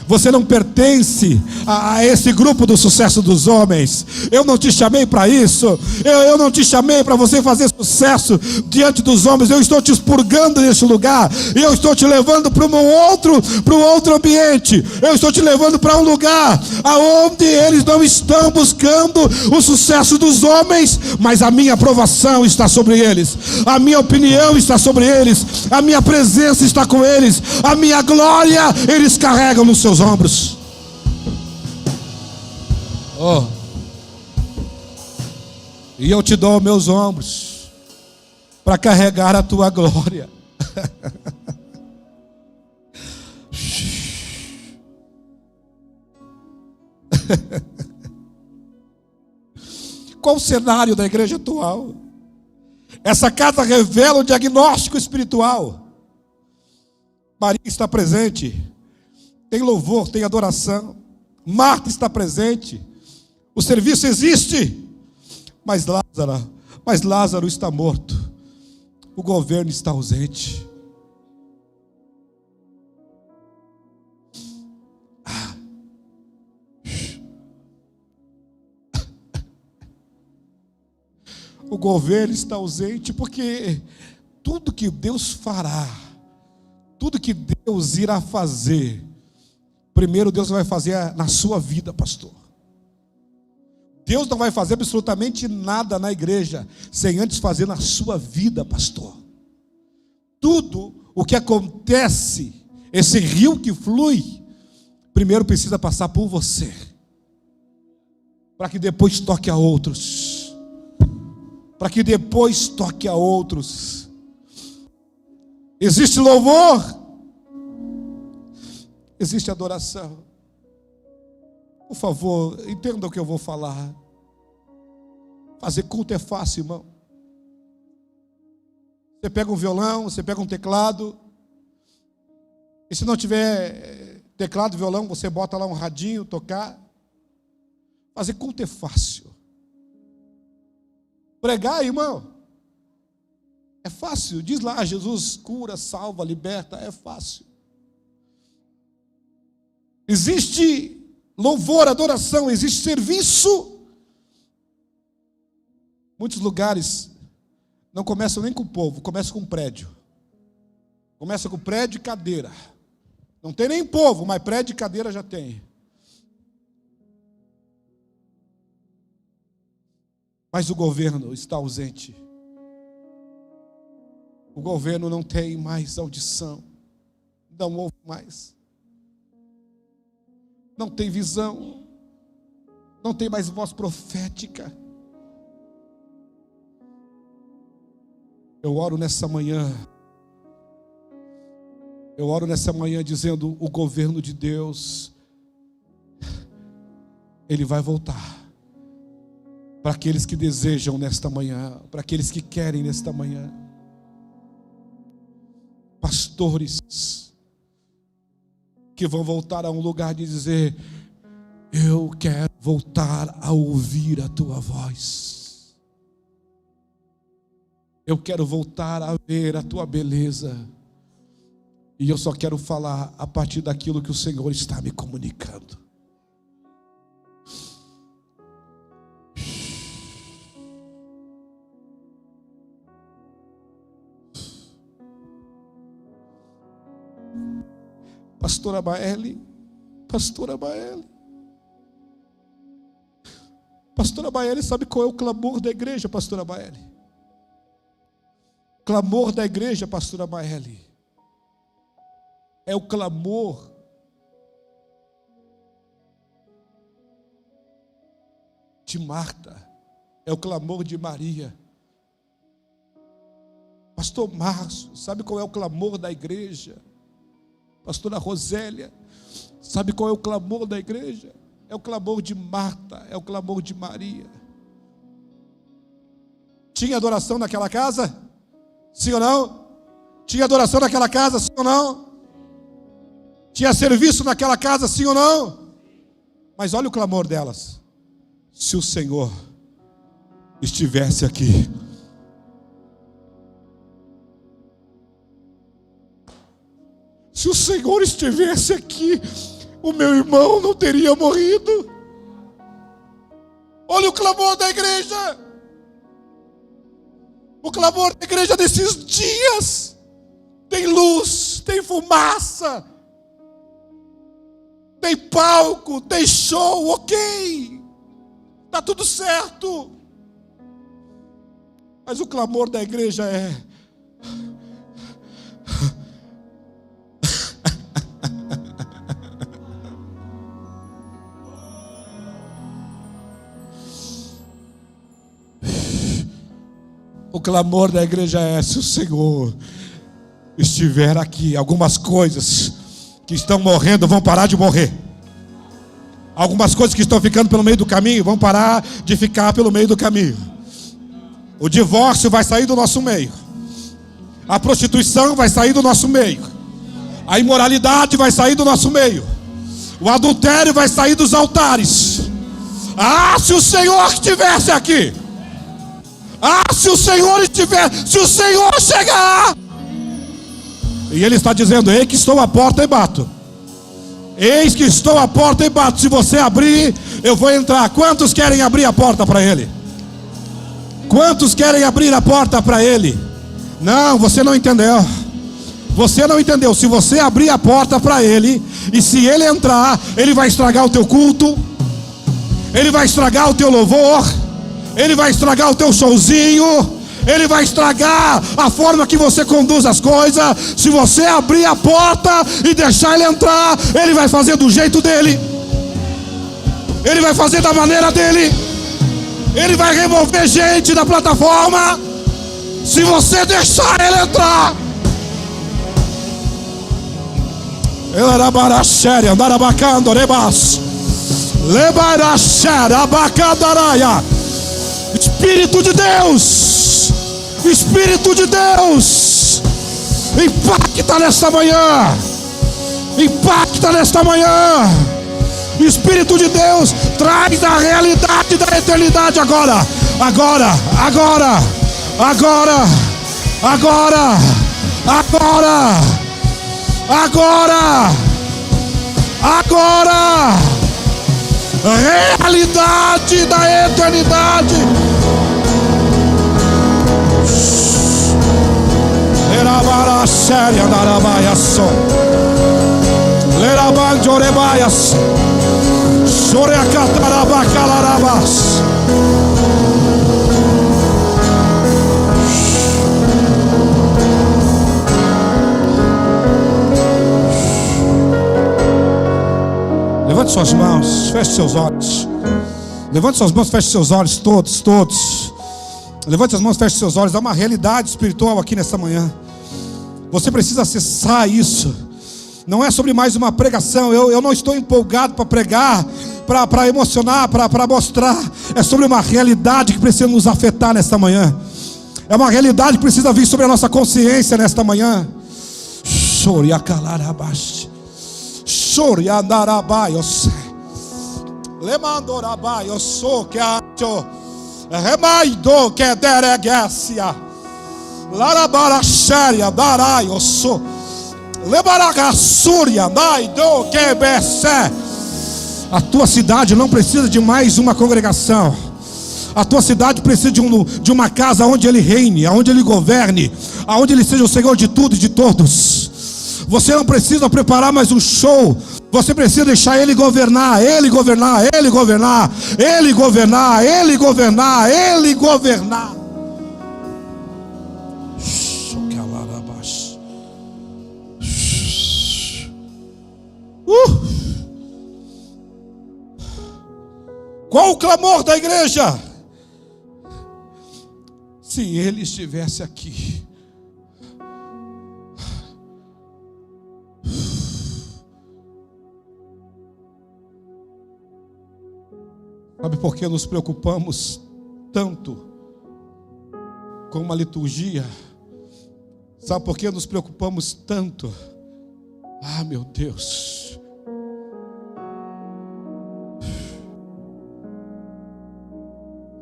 Você não pertence a esse grupo do sucesso dos homens. Eu não te chamei para isso. Eu não te chamei para você fazer sucesso diante dos homens. Eu estou te expurgando nesse lugar. E eu estou te levando para um outro ambiente. Eu estou te levando para um lugar aonde eles não estão buscando o sucesso dos homens, mas a minha aprovação está sobre eles. A minha opinião está sobre eles. A minha presença está com eles. A minha glória eles carregam nos seus ombros. Oh. E eu te dou meus ombros para carregar a tua glória. Qual o cenário da igreja atual? Essa carta revela o diagnóstico espiritual. Maria está presente. Tem louvor, tem adoração. Marta está presente. O serviço existe. Mas Lázaro está morto. O governo está ausente. O governo está ausente porque tudo que Deus fará, tudo que Deus irá fazer, primeiro Deus vai fazer na sua vida, pastor. Deus não vai fazer absolutamente nada na igreja sem antes fazer na sua vida, pastor. Tudo o que acontece, esse rio que flui, primeiro precisa passar por você, para que depois toque a outros. Para que depois toque a outros. Existe louvor, existe adoração. Por favor, entenda o que eu vou falar. Fazer culto é fácil, irmão. Você pega um violão, você pega um teclado. E se não tiver teclado, violão, você bota lá um radinho, tocar. Fazer culto é fácil. Pregar, irmão, é fácil. Diz lá, Jesus cura, salva, liberta, é fácil. Existe louvor, adoração, existe serviço. Muitos lugares não começam nem com o povo, começam com um prédio. Começa com prédio e cadeira. Não tem nem povo, mas prédio e cadeira já tem. Mas o governo está ausente. O governo não tem mais audição. Não ouve mais. Não tem visão. Não tem mais voz profética. Eu oro nessa manhã. Eu oro nessa manhã dizendo: o governo de Deus, ele vai voltar. Para aqueles que desejam nesta manhã, para aqueles que querem nesta manhã. Pastores que vão voltar a um lugar de dizer: eu quero voltar a ouvir a tua voz. Eu quero voltar a ver a tua beleza. E eu só quero falar a partir daquilo que o Senhor está me comunicando. Pastora Baeli, Pastora Baeli. Pastora Baeli, sabe qual é o clamor da igreja, Pastora Baeli? O clamor da igreja, Pastora Baeli, é o clamor de Marta, é o clamor de Maria. Pastor Márcio, sabe qual é o clamor da igreja? Pastora Rosélia, sabe qual é o clamor da igreja? É o clamor de Marta, é o clamor de Maria. Tinha adoração naquela casa? Sim ou não? Tinha adoração naquela casa? Sim ou não? Tinha serviço naquela casa? Sim ou não? Mas olha o clamor delas: se o Senhor estivesse aqui. Se o Senhor estivesse aqui, o meu irmão não teria morrido. Olha o clamor da igreja. O clamor da igreja desses dias. Tem luz, tem fumaça, tem palco, tem show, ok. Está tudo certo. Mas o clamor da igreja é: o clamor da igreja é: se o Senhor estiver aqui, algumas coisas que estão morrendo vão parar de morrer. Algumas coisas que estão ficando pelo meio do caminho vão parar de ficar pelo meio do caminho. O divórcio vai sair do nosso meio. A prostituição vai sair do nosso meio. A imoralidade vai sair do nosso meio. O adultério vai sair dos altares. Ah, se o Senhor estivesse aqui. Ah, se o Senhor chegar. E Ele está dizendo: eis que estou à porta e bato. Eis que estou à porta e bato. Se você abrir, eu vou entrar. Quantos querem abrir a porta para Ele? Quantos querem abrir a porta para Ele? Não, você não entendeu. Você não entendeu. Se você abrir a porta para Ele, e se Ele entrar, Ele vai estragar o teu culto, Ele vai estragar o teu louvor, Ele vai estragar o teu showzinho, Ele vai estragar a forma que você conduz as coisas. Se você abrir a porta e deixar Ele entrar, Ele vai fazer do jeito dele, Ele vai fazer da maneira dele, Ele vai remover gente da plataforma. Se você deixar Ele entrar. Espírito de Deus, Espírito de Deus, impacta nesta manhã. Impacta nesta manhã. Espírito de Deus, traz a realidade da eternidade agora. Agora. Realidade da eternidade. Lerabara séria darabaia só. Leraban jorebaias. Soreacataraba calarabas. Levante suas mãos, feche seus olhos. Levante suas mãos, feche seus olhos, todos. Levante as mãos, feche seus olhos. Há uma realidade espiritual aqui nessa manhã. Você precisa acessar isso. Não é sobre mais uma pregação. Eu não estou empolgado para pregar, para emocionar, para mostrar. É sobre uma realidade que precisa nos afetar nesta manhã. É uma realidade que precisa vir sobre a nossa consciência nesta manhã. Soriandarabaios, Lemandorabaios, so que acho, Remaido que deregacia, Larabaraxéria, Daraios, Lebaragassúria, Daido que besse. A tua cidade não precisa de mais uma congregação. A tua cidade precisa de uma casa onde ele reine, onde ele governe, onde ele seja o Senhor de tudo e de todos. Você não precisa preparar mais um show. Você precisa deixar Ele governar, Ele governar, Ele governar, Ele governar, Ele governar, Ele governar. Qual o clamor da igreja? Se Ele estivesse aqui. Sabe por que nos preocupamos tanto com uma liturgia? Sabe por que nos preocupamos tanto? Ah, meu Deus.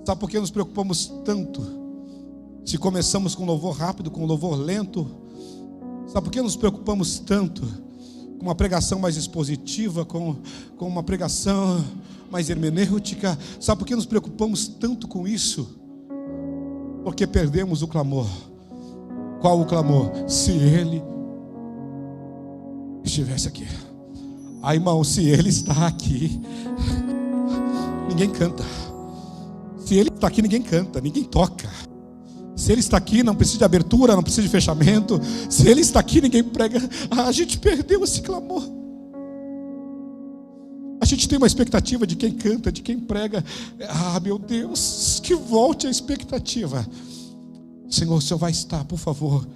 Sabe por que nos preocupamos tanto? Se começamos com louvor rápido, com louvor lento. Sabe por que nos preocupamos tanto com uma pregação mais expositiva, com uma pregação mais hermenêutica? Sabe por que nos preocupamos tanto com isso? Porque perdemos o clamor. Qual o clamor? Se Ele estivesse aqui. Ah, irmão, se Ele está aqui, ninguém canta. Se Ele está aqui, ninguém canta, ninguém toca. Se Ele está aqui, não precisa de abertura, não precisa de fechamento. Se Ele está aqui, ninguém prega. A gente perdeu esse clamor. A gente tem uma expectativa de quem canta, de quem prega. Ah, meu Deus, que volte a expectativa. Senhor, o Senhor vai estar, por favor,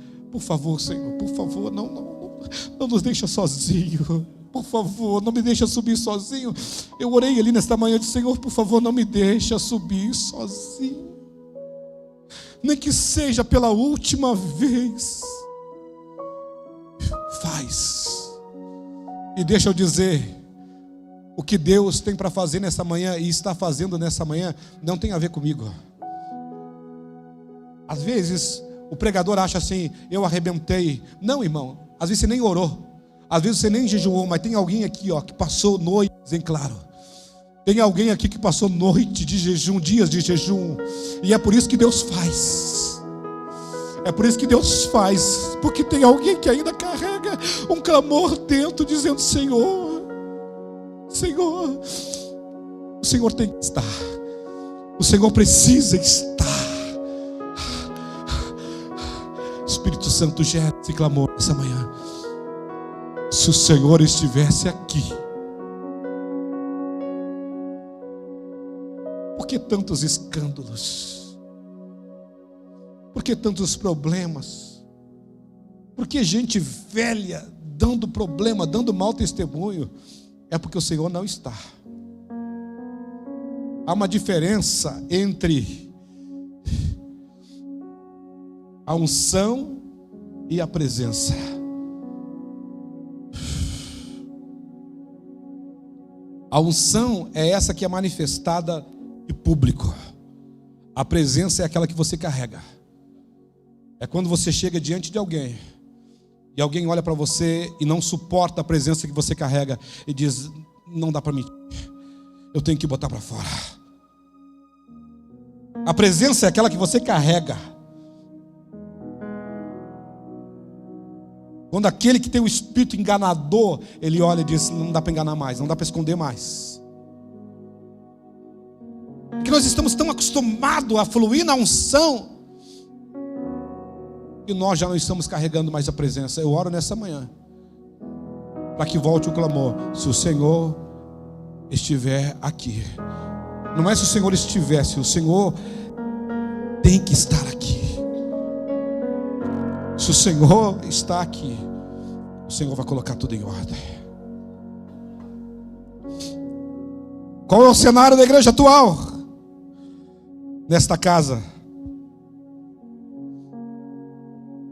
Senhor, por favor, não nos deixa sozinho. Por favor, não me deixa subir sozinho. Eu orei ali nesta manhã, disse: Senhor, por favor, não me deixa subir sozinho. Nem que seja pela última vez. Faz. E deixa eu dizer, o que Deus tem para fazer nessa manhã e está fazendo nessa manhã não tem a ver comigo. Às vezes o pregador acha assim: eu arrebentei. Não, irmão, às vezes você nem orou, às vezes você nem jejuou, mas tem alguém aqui, que passou noites em claro. Tem alguém aqui que passou noite de jejum, dias de jejum. E é por isso que Deus faz. É por isso que Deus faz. Porque tem alguém que ainda carrega um clamor dentro, dizendo: Senhor, o Senhor tem que estar. O Senhor precisa estar. Espírito Santo, gera esse clamor essa manhã. Se o Senhor estivesse aqui. Por que tantos escândalos? Por que tantos problemas? Por que gente velha dando problema, dando mau testemunho? É porque o Senhor não está. Há uma diferença entre A unção e a presença. A unção é essa que é manifestada de público. A presença é aquela que você carrega. É quando você chega diante de alguém e alguém olha para você e não suporta a presença que você carrega e diz: não dá para mim, eu tenho que botar para fora. A presença é aquela que você carrega. Quando aquele que tem o espírito enganador, ele olha e diz: não dá para enganar mais, não dá para esconder mais. Porque nós estamos tão acostumados a fluir na unção que nós já não estamos carregando mais a presença. Eu oro nessa manhã para que volte o clamor: se o Senhor estiver aqui. Não é se o Senhor estiver, se o Senhor tem que estar aqui. Se o Senhor está aqui, o Senhor vai colocar tudo em ordem. Qual é o cenário da igreja atual? Nesta casa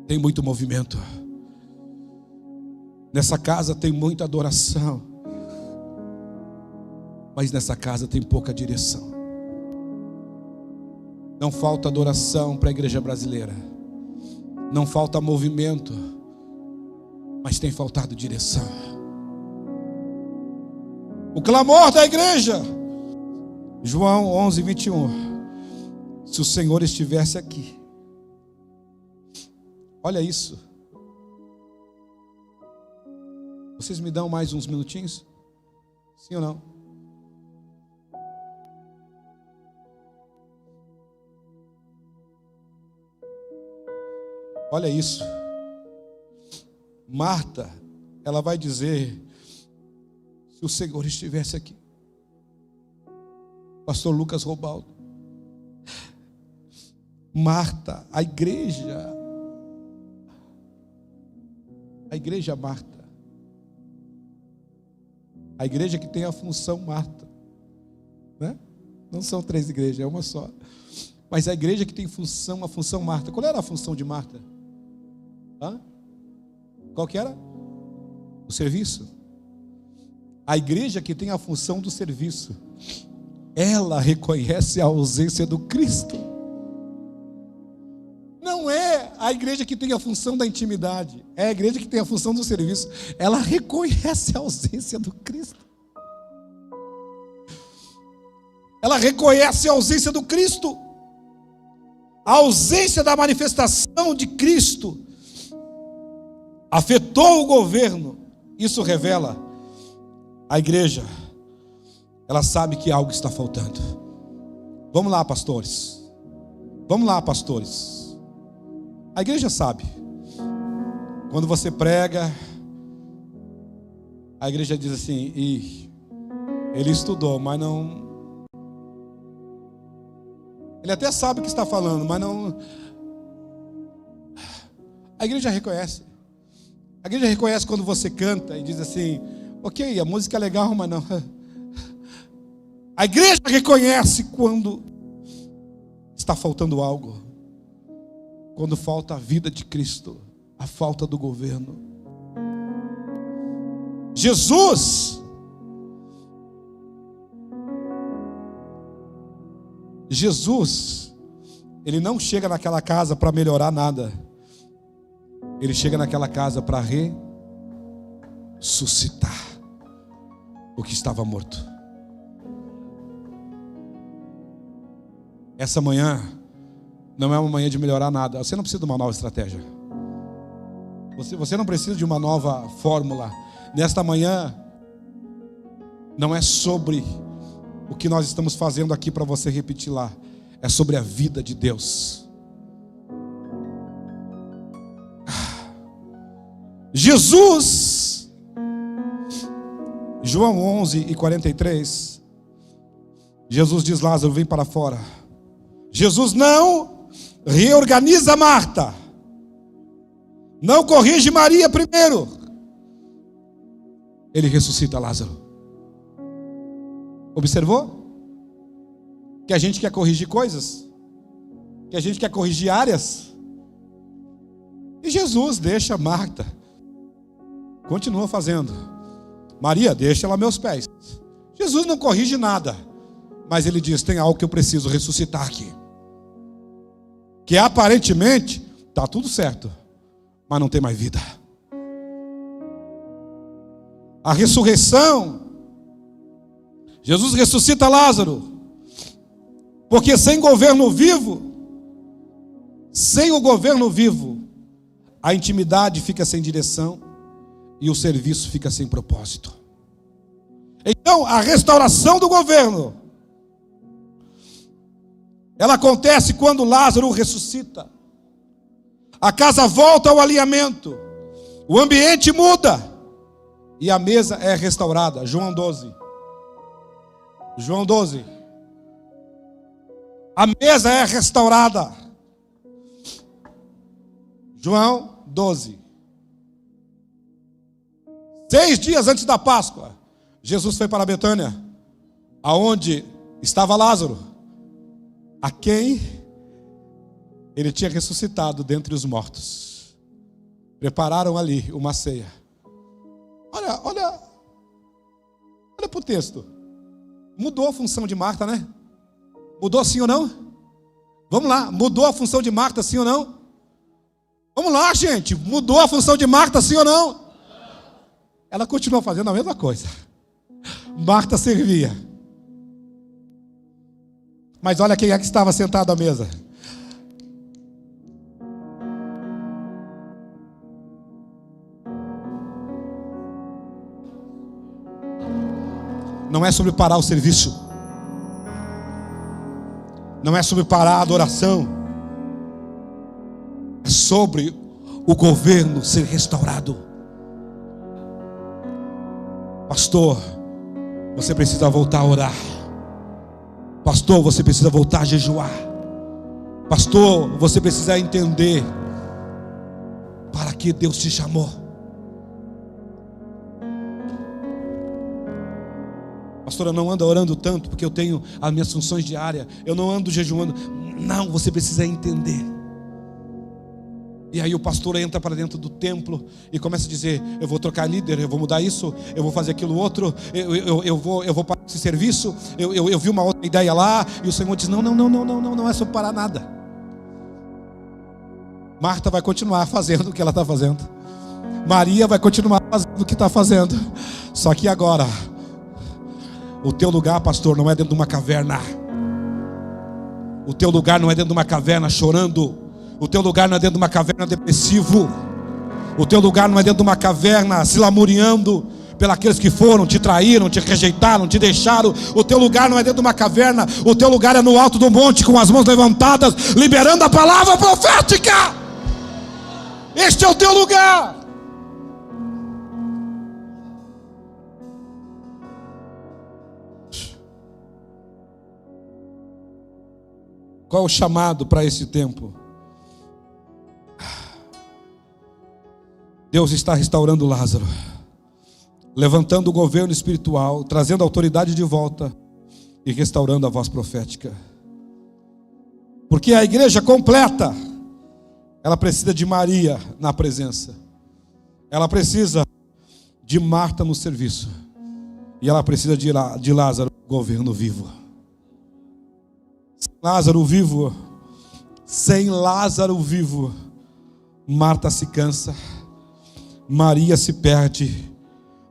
tem muito movimento. Nessa casa tem muita adoração. Mas nessa casa tem pouca direção. Não falta adoração para a igreja brasileira. Não falta movimento, mas tem faltado direção. O clamor da igreja, João 11, 21. Se o Senhor estivesse aqui. Olha isso. Vocês me dão mais uns minutinhos? Sim ou não? Olha isso. Marta, ela vai dizer: se o Senhor estivesse aqui. Pastor Lucas Robaldo. Marta, a igreja Marta. A igreja que tem a função Marta, né? Não são 3 igrejas, é uma só. Mas a igreja que tem a função Marta. Qual era a função de Marta? Qual que era? O serviço. A igreja que tem a função do serviço, ela reconhece a ausência do Cristo. Não é a igreja que tem a função da intimidade, é a igreja que tem a função do serviço. Ela reconhece a ausência do Cristo. Ela reconhece a ausência do Cristo. A ausência da manifestação de Cristo afetou o governo. Isso revela a igreja. Ela sabe que algo está faltando. Vamos lá, pastores. Vamos lá, pastores. A igreja sabe. Quando você prega, a igreja diz assim: ele estudou, mas não. Ele até sabe o que está falando, mas não. A igreja reconhece. A igreja reconhece quando você canta e diz assim: ok, a música é legal, mas não. A igreja reconhece quando está faltando algo. Quando falta a vida de Cristo, a falta do governo. Jesus, ele não chega naquela casa para melhorar nada. Ele chega naquela casa para ressuscitar o que estava morto. Essa manhã não é uma manhã de melhorar nada. Você não precisa de uma nova estratégia. Você não precisa de uma nova fórmula. Nesta manhã não é sobre o que nós estamos fazendo aqui para você repetir lá. É sobre a vida de Deus. Jesus, João 11 e 43, Jesus diz: Lázaro, vem para fora. Jesus não reorganiza Marta, não corrige Maria primeiro, ele ressuscita Lázaro. Observou? Que a gente quer corrigir coisas, que a gente quer corrigir áreas, Jesus deixa Marta, continua fazendo. Maria, deixa ela meus pés. Jesus não corrige nada, mas ele diz: tem algo que eu preciso ressuscitar aqui. Que aparentemente está tudo certo, mas não tem mais vida. A ressurreição, Jesus ressuscita Lázaro, porque sem o governo vivo, a intimidade fica sem direção e o serviço fica sem propósito. Então, a restauração do governo, ela acontece quando Lázaro ressuscita. A casa volta ao alinhamento, o ambiente muda e a mesa é restaurada. João 12. João 12. A mesa é restaurada. João 12. 6 dias antes da Páscoa, Jesus foi para Betânia, aonde estava Lázaro, a quem ele tinha ressuscitado dentre os mortos. Prepararam ali uma ceia. Olha para o texto. Mudou a função de Marta, né? Mudou sim ou não? Vamos lá, mudou a função de Marta, sim ou não? Vamos lá, gente, mudou a função de Marta, sim ou não? Ela continuou fazendo a mesma coisa. Marta servia. Mas olha quem é que estava sentado à mesa. Não é sobre parar o serviço. Não é sobre parar a adoração. É sobre o governo ser restaurado. Pastor, você precisa voltar a orar. Pastor, você precisa voltar a jejuar. Pastor, você precisa entender para que Deus te chamou. Pastor, eu não ando orando tanto porque eu tenho as minhas funções diárias. Eu não ando jejuando. Não, você precisa entender. E aí o pastor entra para dentro do templo e começa a dizer: eu vou trocar líder, eu vou mudar isso, eu vou fazer aquilo outro, eu vou parar esse serviço, eu vi uma outra ideia lá. E o Senhor diz: não é sobre parar nada. Marta vai continuar fazendo o que ela está fazendo. Maria vai continuar fazendo o que está fazendo. Só que agora, o teu lugar, pastor, não é dentro de uma caverna. O teu lugar não é dentro de uma caverna chorando. O teu lugar não é dentro de uma caverna depressivo. O teu lugar não é dentro de uma caverna se lamuriando pelos que foram, te traíram, te rejeitaram, te deixaram. O teu lugar não é dentro de uma caverna. O teu lugar é no alto do monte, com as mãos levantadas, liberando a palavra profética. Este é o teu lugar. Qual é o chamado para esse tempo? Deus está restaurando Lázaro, levantando o governo espiritual, trazendo a autoridade de volta e restaurando a voz profética. Porque a igreja completa, ela precisa de Maria na presença, ela precisa de Marta no serviço, e ela precisa de Lázaro no governo vivo. Sem Lázaro vivo, Marta se cansa, Maria se perde,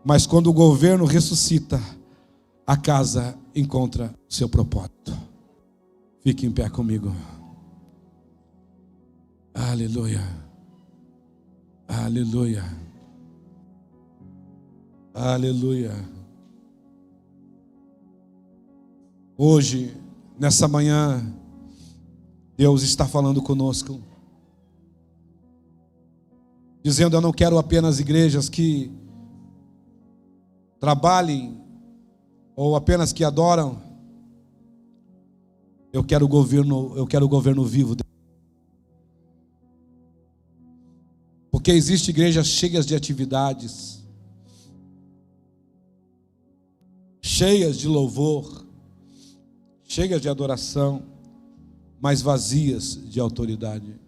mas quando o governo ressuscita, a casa encontra seu propósito. Fique em pé comigo. Aleluia. Aleluia. Aleluia. Hoje, nessa manhã, Deus está falando conosco, dizendo: eu não quero apenas igrejas que trabalhem ou apenas que adoram. Eu quero o governo vivo. Porque existem igrejas cheias de atividades, cheias de louvor, cheias de adoração, mas vazias de autoridade.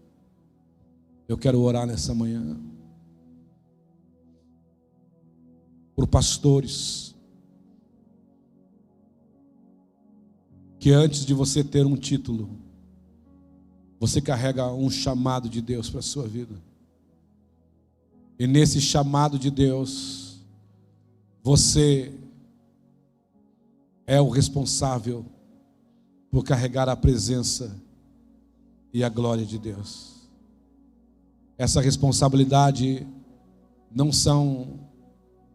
Eu quero orar nessa manhã por pastores que antes de você ter um título, você carrega um chamado de Deus para a sua vida. E nesse chamado de Deus, você é o responsável por carregar a presença e a glória de Deus. Essa responsabilidade não são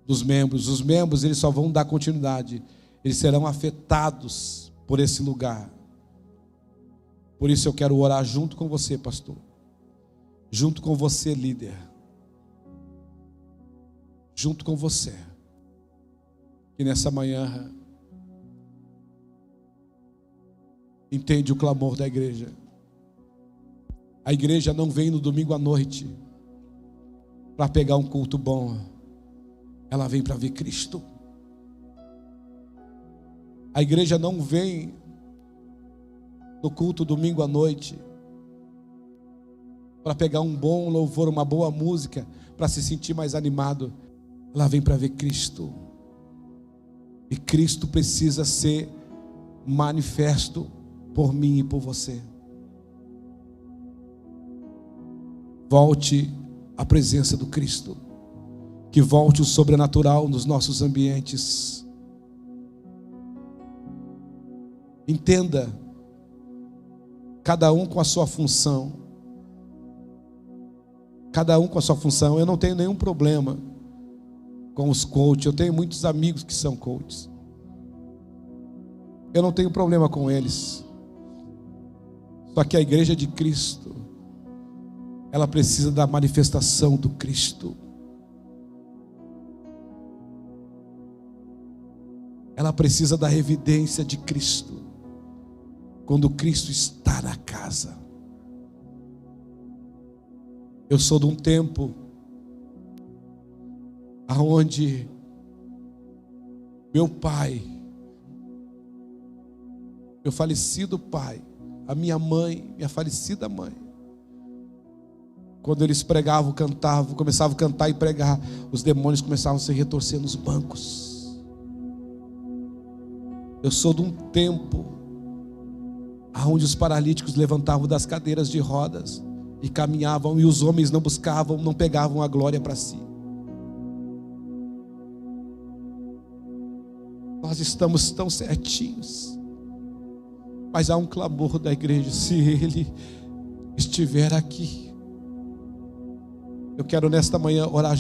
dos membros. Os membros, eles só vão dar continuidade. Eles serão afetados por esse lugar. Por isso eu quero orar junto com você, pastor. Junto com você, líder. Junto com você. E nessa manhã entende o clamor da igreja. A igreja não vem no domingo à noite para pegar um culto bom. Ela vem para ver Cristo. A igreja não vem no culto domingo à noite para pegar um bom louvor, uma boa música, para se sentir mais animado. Ela vem para ver Cristo. E Cristo precisa ser manifesto por mim e por você. Volte à presença do Cristo. Que volte o sobrenatural nos nossos ambientes. Entenda, cada um com a sua função. Cada um com a sua função. Eu não tenho nenhum problema com os coaches. Eu tenho muitos amigos que são coaches. Eu não tenho problema com eles. Só que a igreja de Cristo, ela precisa da manifestação do Cristo. Ela precisa da evidência de Cristo. Quando Cristo está na casa. Eu sou de um tempo aonde meu pai, meu falecido pai, a minha mãe, minha falecida mãe, quando eles pregavam, cantavam, começavam a cantar e pregar, os demônios começavam a se retorcer nos bancos. Eu sou de um tempo onde os paralíticos levantavam das cadeiras de rodas e caminhavam, e os homens não buscavam, não pegavam a glória para si. Nós estamos tão certinhos, mas há um clamor da igreja. Se Ele estiver aqui, eu quero nesta manhã orar